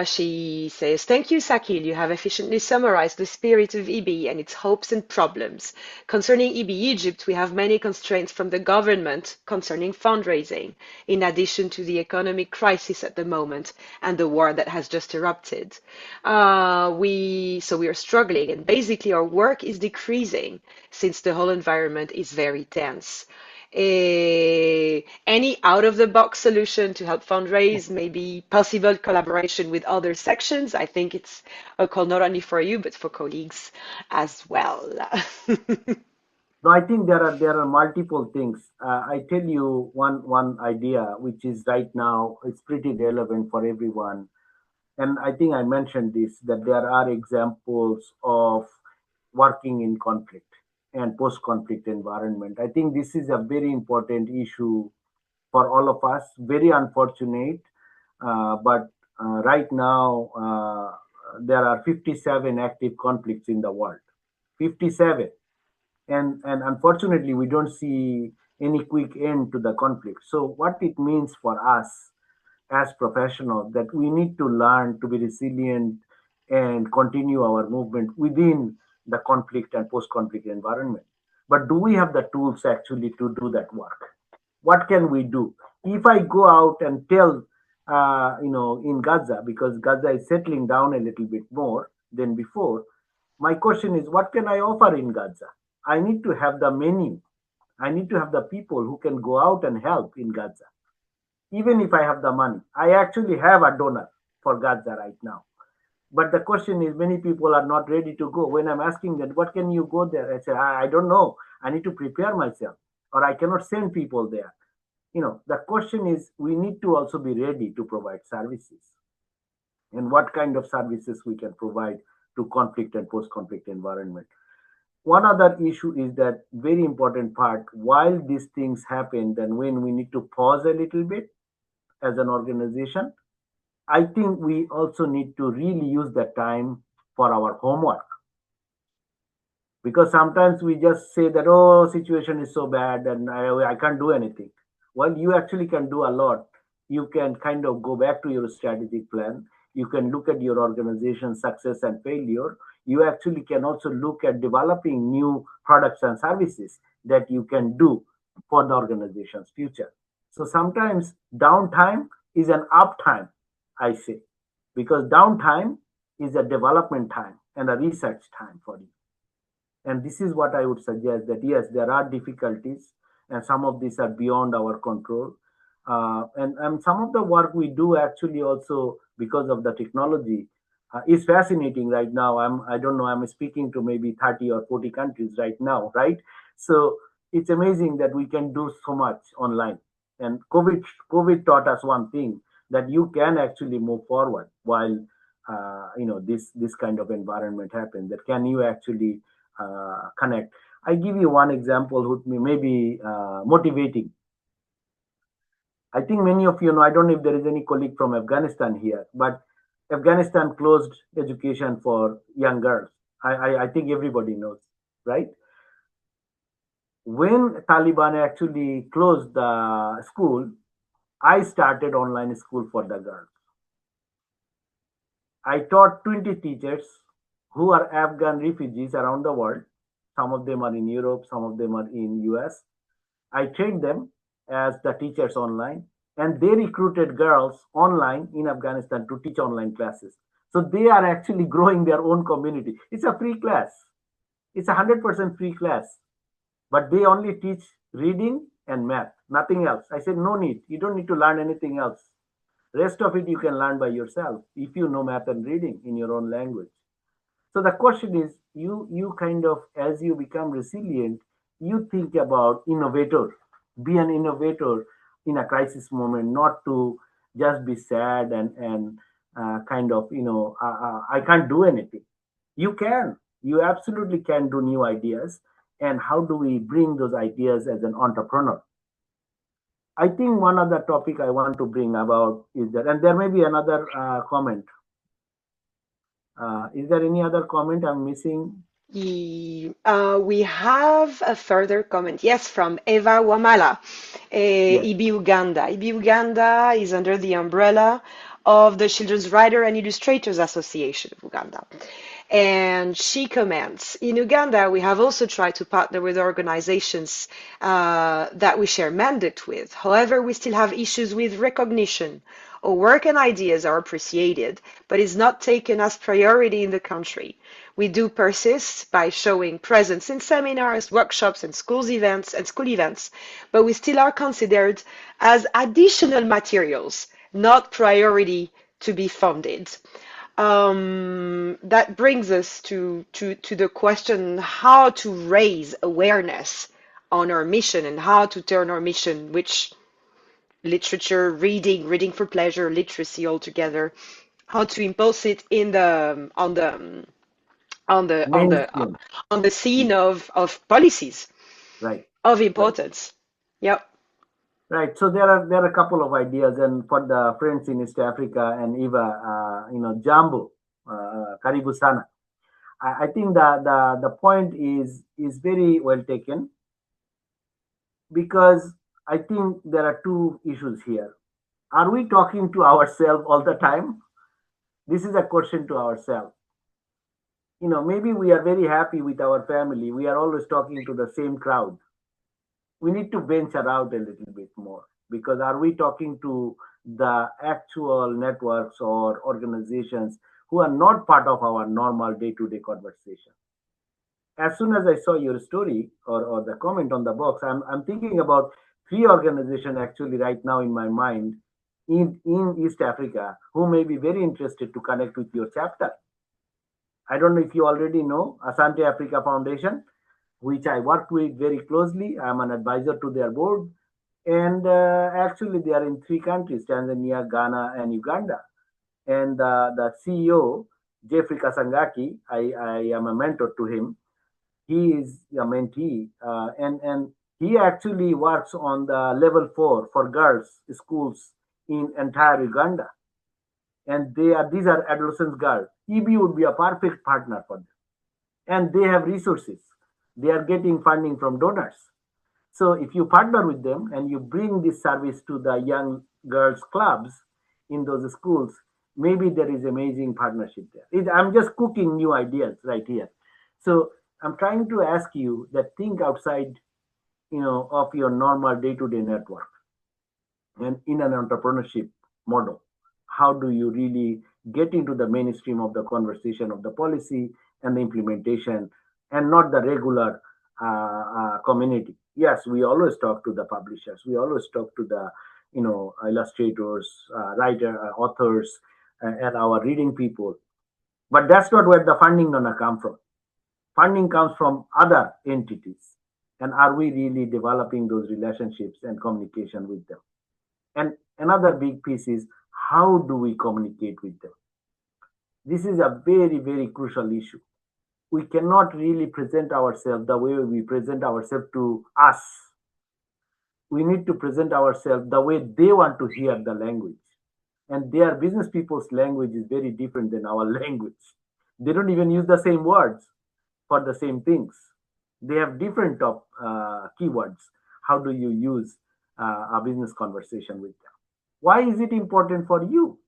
A: She says, "Thank you, Sakil. You have efficiently summarized the spirit of IBBY and its hopes and problems. Concerning IBBY Egypt, we have many constraints from the government concerning fundraising, in addition to the economic crisis at the moment and the war that has just erupted. So we are struggling, and basically our work is decreasing since the whole environment is very tense." Any out-of-the-box solution to help fundraise, maybe possible collaboration with other sections? I think it's a call not only for you, but for colleagues as well.
B: No, I think there are multiple things. I tell you one idea, which is right now it's pretty relevant for everyone. And I think I mentioned this, that there are examples of working in conflict and post-conflict environment. I think this is a very important issue for all of us. Very unfortunate, but right now there are 57 active conflicts in the world. 57, and unfortunately we don't see any quick end to the conflict. So what it means for us as professionals, that we need to learn to be resilient and continue our movement within the conflict and post-conflict environment. But do we have the tools actually to do that work? What can we do? If I go out and tell, in Gaza, because Gaza is settling down a little bit more than before, my question is, what can I offer in Gaza? I need to have the menu. I need to have the people who can go out and help in Gaza. Even if I have the money, I actually have a donor for Gaza right now. But the question is, many people are not ready to go. When I'm asking them, what can you go there? I say, I don't know. I need to prepare myself, or I cannot send people there. The question is, we need to also be ready to provide services, and what kind of services we can provide to conflict and post-conflict environment. One other issue is that very important part, while these things happen, then when we need to pause a little bit as an organization I think we also need to really use that time for our homework, because sometimes we just say that, oh, situation is so bad and I can't do anything. Well, you actually can do a lot. You can kind of go back to your strategic plan. You can look at your organization's success and failure. You actually can also look at developing new products and services that you can do for the organization's future. So sometimes downtime is an uptime, I say, because downtime is a development time and a research time for you. And this is what I would suggest, that yes, there are difficulties and some of these are beyond our control. And some of the work we do actually also because of the technology is fascinating right now. I don't know, I'm speaking to maybe 30 or 40 countries right now, right? So it's amazing that we can do so much online. And COVID taught us one thing, that you can actually move forward while this kind of environment happens. That can you actually connect. I give you one example who may be motivating. I think many of you know, I don't know if there is any colleague from Afghanistan here, but Afghanistan closed education for young girls. I think everybody knows, right? When Taliban actually closed the school, I started online school for the girls. I taught 20 teachers who are Afghan refugees around the world. Some of them are in Europe, some of them are in US. I trained them as the teachers online, and they recruited girls online in Afghanistan to teach online classes. So they are actually growing their own community. It's a free class. It's 100% free class, but they only teach reading and math, nothing else. I said, no need. You don't need to learn anything else. Rest of it you can learn by yourself if you know math and reading in your own language. So the question is, you kind of, as you become resilient, you think about innovator, be an innovator in a crisis moment, not to just be sad and kind of, I can't do anything. You can, you absolutely can do new ideas. And how do we bring those ideas as an entrepreneur? I think one other topic I want to bring about is that, and there may be another comment. Is there any other comment I'm missing?
A: We have a further comment, yes, from Eva Wamala,
B: Yes.
A: IBBY Uganda. IBBY Uganda is under the umbrella of the Children's Writer and Illustrators Association of Uganda. And she comments, in Uganda, we have also tried to partner with organizations that we share mandate with. However, we still have issues with recognition. Our work and ideas are appreciated, but is not taken as priority in the country. We do persist by showing presence in seminars, workshops, and school events, but we still are considered as additional materials, not priority to be funded. That brings us to the question how to raise awareness on our mission and how to turn our mission, which literature, reading for pleasure, literacy altogether, how to impulse it in the on the on the
B: Mainstream.
A: on the scene of policies
B: Right.
A: of
B: Right.
A: importance. Yep.
B: Right. So there are a couple of ideas, and for the friends in East Africa and Eva, Jambo, Karibu Sana. I think the point is very well taken, because I think there are two issues here. Are we talking to ourselves all the time? This is a question to ourselves. Maybe we are very happy with our family. We are always talking to the same crowd. We need to venture out a little bit more, because are we talking to the actual networks or organizations who are not part of our normal day-to-day conversation? As soon as I saw your story or the comment on the box, I'm thinking about three organizations actually right now in my mind in East Africa who may be very interested to connect with your chapter. I don't know if you already know Asante Africa Foundation, which I worked with very closely. I'm an advisor to their board. And actually, they are in three countries, Tanzania, Ghana, and Uganda. And the CEO, Jeffrey Kasangaki, I am a mentor to him. He is a mentee. And he actually works on the level 4 for girls schools in entire Uganda. and these are adolescent girls. IBBY would be a perfect partner for them, and they have resources. They are getting funding from donors. So if you partner with them and you bring this service to the young girls clubs in those schools, maybe there is amazing partnership there. I'm just cooking new ideas right here. So I'm trying to ask you that think outside, of your normal day-to-day network, and in an entrepreneurship model. How do you really get into the mainstream of the conversation of the policy and the implementation, and not the regular community? Yes, we always talk to the publishers. We always talk to the, illustrators, authors, and our reading people. But that's not where the funding gonna come from. Funding comes from other entities. And are we really developing those relationships and communication with them? And another big piece is how do we communicate with them? This is a very, very crucial issue. We cannot really present ourselves the way we present ourselves to us. We need to present ourselves the way they want to hear the language. And their business people's language is very different than our language. They don't even use the same words for the same things. They have different keywords. How do you use a business conversation with them? Why is it important for you?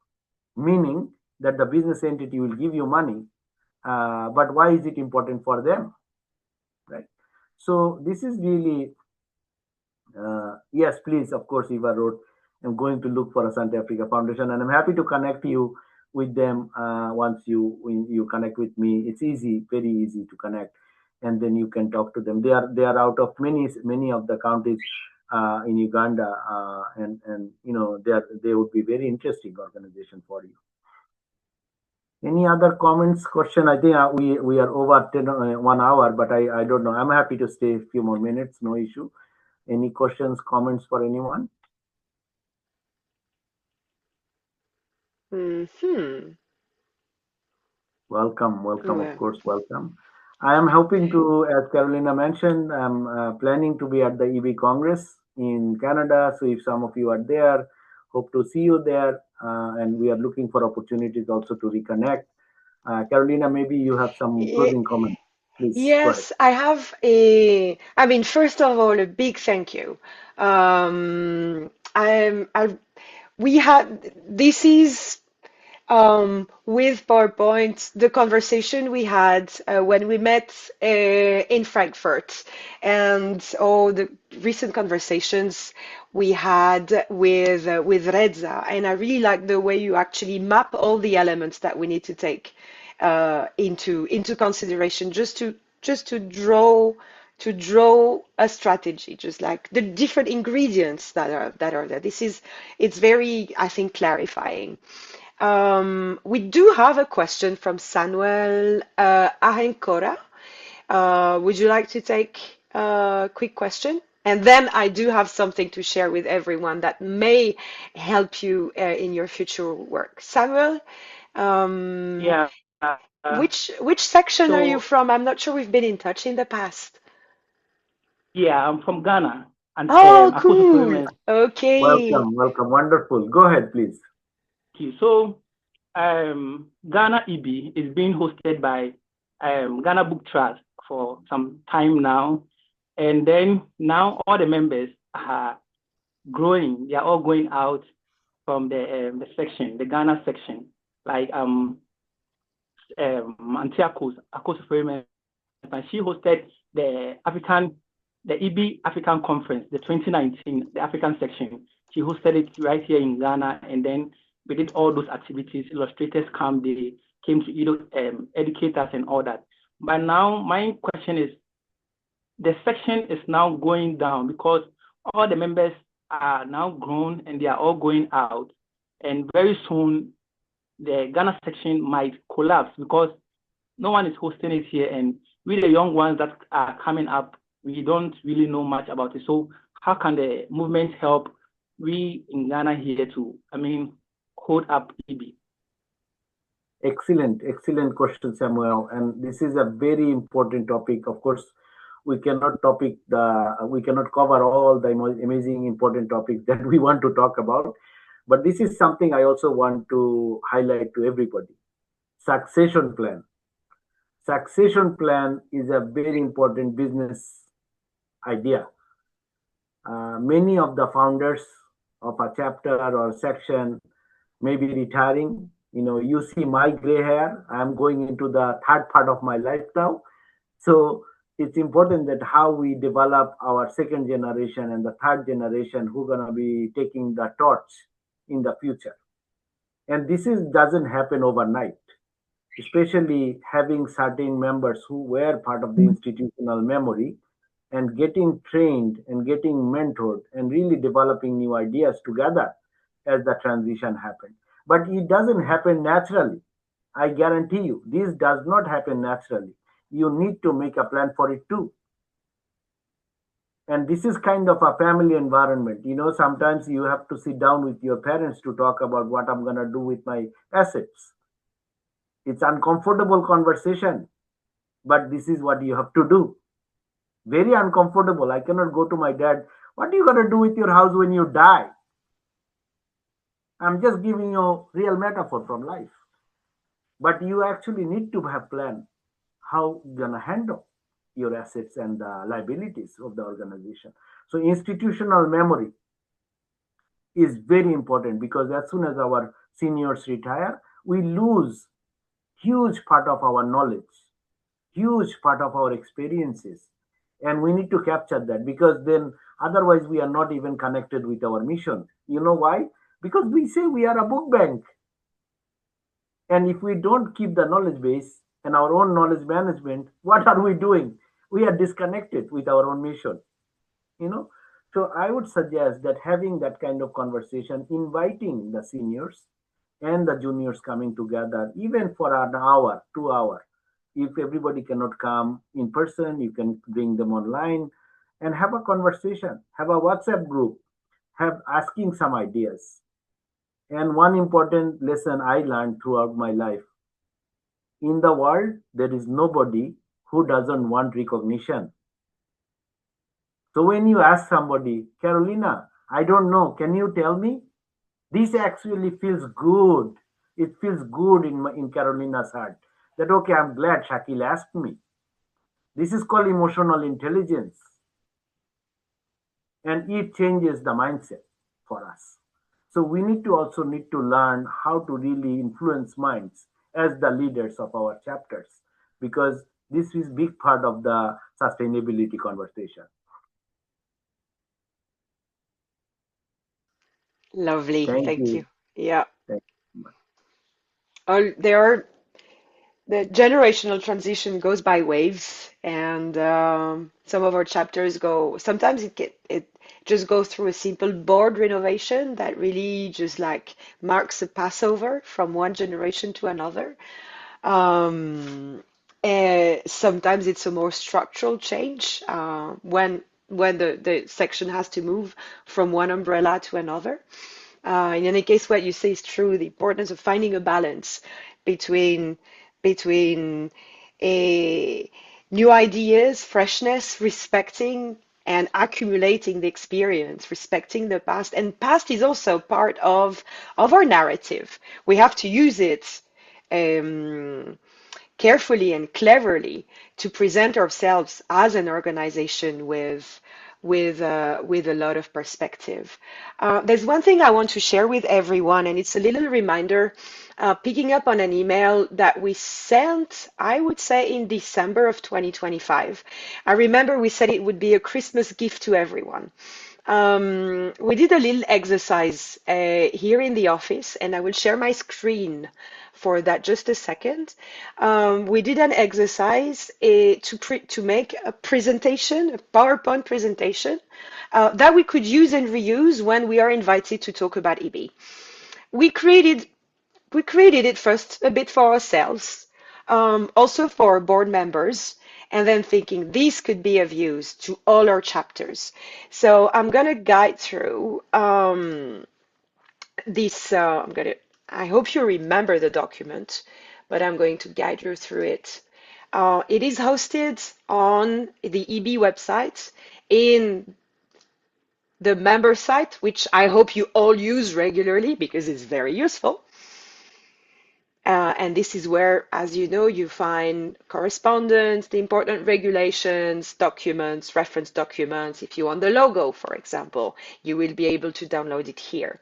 B: Meaning that the business entity will give you money, but why is it important for them? Right? So this is really, yes, please, of course, Eva wrote, I'm going to look for a Santa Africa Foundation, and I'm happy to connect you with them once when you connect with me. It's easy, very easy to connect, and then you can talk to them. They are out of many of the counties in Uganda, and they would be very interesting organization for you. Any other comments, question? I think we are over 1 hour, but I don't know. I'm happy to stay a few more minutes, no issue. Any questions, comments for anyone? Welcome, of course, welcome. I am hoping to, as Carolina mentioned, I'm planning to be at the IBBY Congress in Canada. So if some of you are there, hope to see you there. And we are looking for opportunities also to reconnect. Carolina, maybe you have some closing comments. Please.
A: Yes, I have first of all, a big thank you. This is with PowerPoint, the conversation we had when we met in Frankfurt, and all the recent conversations we had with Reza. And I really like the way you actually map all the elements that we need to take into consideration, just to draw a strategy, just like the different ingredients that are there. It's very, I think, clarifying. We do have a question from Samuel Ahenkora. Would you like to take a quick question? And then I do have something to share with everyone that may help you in your future work. Samuel,
E: Yeah.
A: which section are you from? I'm not sure we've been in touch in the past.
E: Yeah, I'm from Ghana. And,
A: oh, cool. Okay.
B: Welcome. Wonderful. Go ahead, please.
E: So, Ghana IBBY is being hosted by Ghana Book Trust for some time now. And then now all the members are growing. They are all going out from the section, the Ghana section. Like Auntie Akos and she hosted the IBBY African Conference, the 2019, the African section. She hosted it right here in Ghana, and then we did all those activities. Illustrators they came to educate us and all that. But now my question is, the section is now going down because all the members are now grown and they are all going out, and very soon the Ghana section might collapse because no one is hosting it here, and we the young ones that are coming up, we don't really know much about it. So how can the movement help we in Ghana here to, hold up IBBY?
B: Excellent question, Samuel. And this is a very important topic. Of course, we cannot cover all the amazing important topics that we want to talk about. But this is something I also want to highlight to everybody. Succession plan. Succession plan is a very important business idea. Many of the founders of a chapter or section may be retiring. You see my gray hair. I'm going into the third part of my life now. So it's important that how we develop our second generation and the third generation who are going to be taking the torch in the future. And this doesn't happen overnight, especially having certain members who were part of the institutional memory and getting trained and getting mentored and really developing new ideas together as the transition happened. But it doesn't happen naturally. I guarantee you, this does not happen naturally. You need to make a plan for it too. And this is kind of a family environment. Sometimes you have to sit down with your parents to talk about what I'm going to do with my assets. It's uncomfortable conversation, but this is what you have to do. Very uncomfortable. I cannot go to my dad, what are you going to do with your house when you die? I'm just giving you a real metaphor from life. But you actually need to have plan how you're going to handle your assets and the liabilities of the organization. So institutional memory is very important, because as soon as our seniors retire, we lose huge part of our knowledge, huge part of our experiences. And we need to capture that, because then otherwise we are not even connected with our mission. You know why? Because we say we are a book bank. And if we don't keep the knowledge base and our own knowledge management, what are we doing? We are disconnected with our own mission. So I would suggest that having that kind of conversation, inviting the seniors and the juniors coming together, even for an hour, 2 hours. If everybody cannot come in person, you can bring them online and have a conversation, have a WhatsApp group, have asking some ideas. And one important lesson I learned throughout my life: in the world, there is nobody who doesn't want recognition. So when you ask somebody, Carolina, I don't know, can you tell me? This actually feels good. It feels good in Carolina's heart that, okay, I'm glad Sakil asked me. This is called emotional intelligence. And it changes the mindset for us. So we need to learn how to really influence minds as the leaders of our chapters, because this is big part of the sustainability conversation.
A: Lovely.
B: Thank
A: Thank
B: you.
A: you. Yeah.
B: Thank you.
A: There are the generational transition goes by waves, and some of our chapters go. Sometimes it just goes through a simple board renovation that really just like marks a passover from one generation to another. And sometimes it's a more structural change when the section has to move from one umbrella to another. In any case, what you say is true, the importance of finding a balance between between a new ideas, freshness, respecting and accumulating the experience, respecting the past. And past is also part of our narrative. We have to use it um, carefully and cleverly to present ourselves as an organization with a lot of perspective. There's one thing I want to share with everyone, and it's a little reminder, picking up on an email that we sent, I would say, in December of 2025. I remember we said it would be a Christmas gift to everyone. We did a little exercise here in the office, and I will share my screen for that just a second. We did an exercise to make a presentation, a PowerPoint presentation that we could use and reuse when we are invited to talk about IBBY. We created we created it first a bit for ourselves, also for our board members, and then thinking this could be of use to all our chapters. So I'm going to guide through this. I hope you remember the document, but I'm going to guide you through it. It is hosted on the IBBY website in the member site, which I hope you all use regularly because it's very useful. And this is where, as you know, you find correspondence, the important regulations, documents, reference documents. If you want the logo, for example, you will be able to download it here.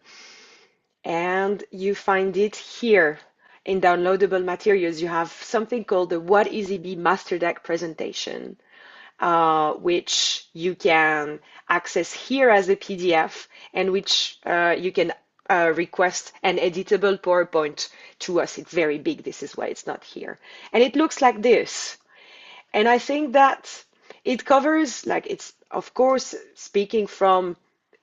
A: And you find it here in downloadable materials. You have something called the What is IBBY Master Deck presentation, which you can access here as a PDF and which you can request an editable PowerPoint to us. It's very big. This is why it's not here. And it looks like this. And I think that it covers, like, it's, of course, speaking from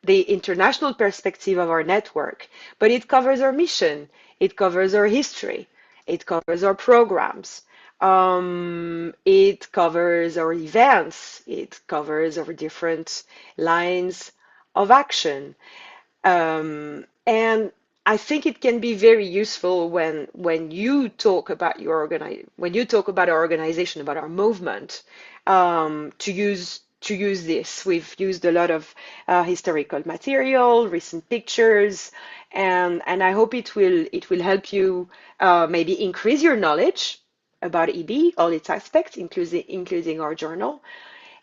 A: the international perspective of our network, but it covers our mission, it covers our history, it covers our programs, it covers our events, it covers our different lines of action. And I think it can be very useful when you talk about when you talk about our organization, about our movement, to use this. We've used a lot of historical material, recent pictures, and I hope it will help you maybe increase your knowledge about IBBY, all its aspects, including our journal,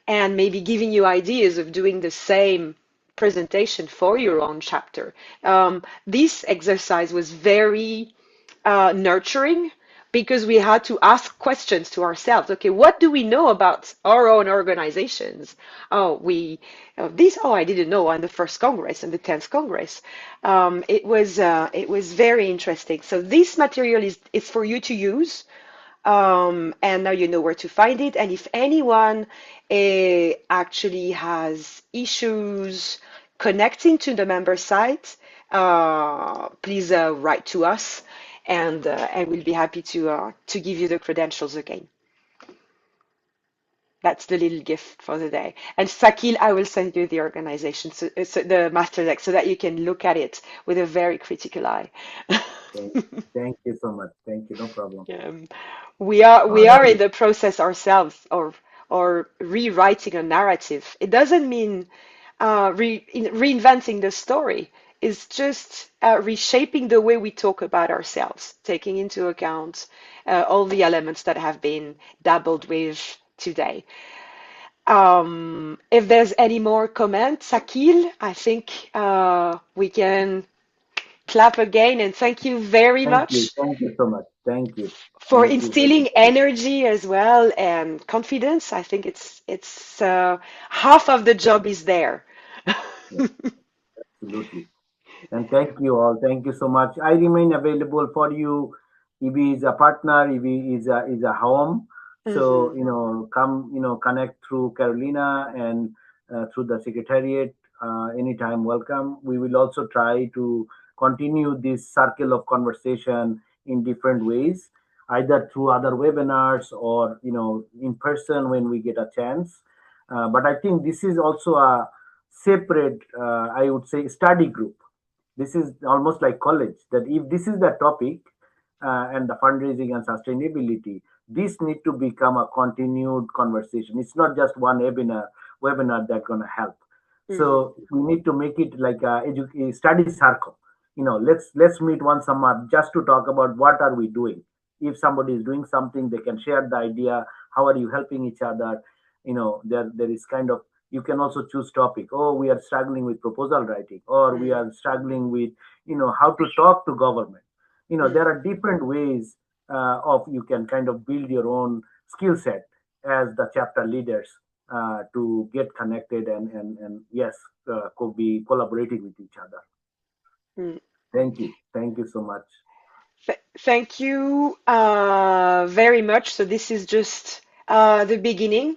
A: and maybe giving you ideas of doing the same presentation for your own chapter. This exercise was very nurturing because we had to ask questions to ourselves. Okay, what do we know about our own organizations? I didn't know on the first Congress and the 10th Congress. It was very interesting. So this material is for you to use. And now you know where to find it. And if anyone actually has issues connecting to the member site, please write to us, and we'll be happy to give you the credentials again. That's the little gift for the day. And Sakil, I will send you the organization, so the master deck, so that you can look at it with a very critical eye.
B: Thank you so much. Thank you. No problem.
A: We are in the process ourselves or rewriting a narrative. It doesn't mean reinventing the story. It's just reshaping the way we talk about ourselves, taking into account all the elements that have been dabbled with today. If there's any more comments, Sakil, I think we can clap again, and thank you very much.
B: Thank you so much. Thank you
A: For instilling energy as well and confidence. I think it's half of the job is there.
B: Yeah, absolutely. And thank you all. Thank you so much. I remain available for you. IBBY is a partner. IBBY is a home. So come connect through Carolina and through the secretariat. Anytime, welcome. We will also try to continue this circle of conversation in different ways, either through other webinars or in person when we get a chance. But I think this is also a separate, I would say, study group. This is almost like college, that if this is the topic and the fundraising and sustainability, this need to become a continued conversation. It's not just one webinar that's going to help. So we need to make it like a study circle. Let's meet once a month just to talk about what are we doing. If somebody is doing something, they can share the idea. How are you helping each other? There is kind of, you can also choose topic. Oh, we are struggling with proposal writing, or we are struggling with, how to talk to government. There are different ways of you can kind of build your own skill set as the chapter leaders to get connected and yes, could be collaborating with each other. Thank you. Thank you so much.
A: Thank you very much. So this is just the beginning.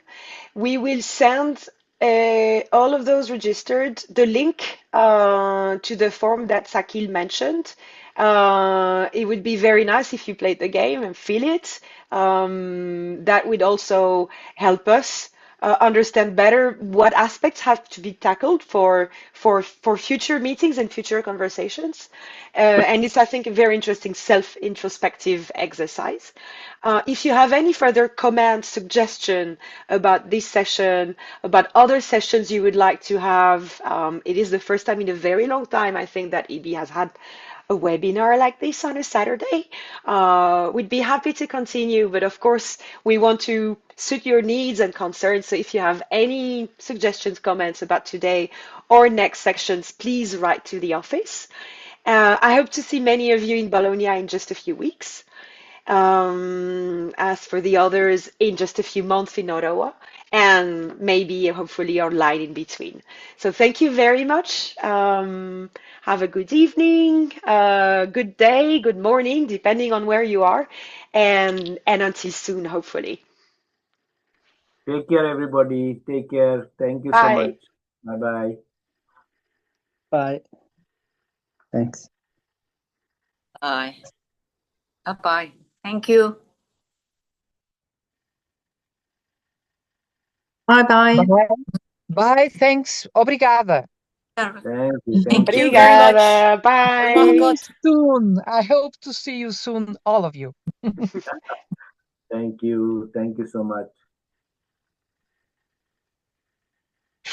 A: We will send all of those registered the link to the form that Sakil mentioned. It would be very nice if you played the game and fill it. That would also help us understand better what aspects have to be tackled for future meetings and future conversations. And it's, I think, a very interesting self-introspective exercise. If you have any further comments, suggestion about this session, about other sessions you would like to have, it is the first time in a very long time, I think, that IBBY has had a webinar like this on a Saturday. We'd be happy to continue, but of course, we want to suit your needs and concerns. So if you have any suggestions, comments about today or next sections, please write to the office. I hope to see many of you in Bologna in just a few weeks. As for the others, in just a few months in Ottawa, and maybe hopefully online in between. So thank you very much. Have a good evening, good day, good morning, depending on where you are, and until soon, hopefully.
B: Take care, everybody. Take care. Thank you so much.
A: Bye.
B: Bye-bye.
D: Bye. Thanks.
F: Bye. Bye-bye. Thank you. Bye-bye.
G: Bye. Bye. Thanks. Obrigada.
B: Thank you.
C: Thank you
B: you.
C: very much.
A: Obrigada.
C: Very
A: Bye.
C: good.
G: Soon. I hope to see you soon, all of you.
B: Thank you. Thank you so much.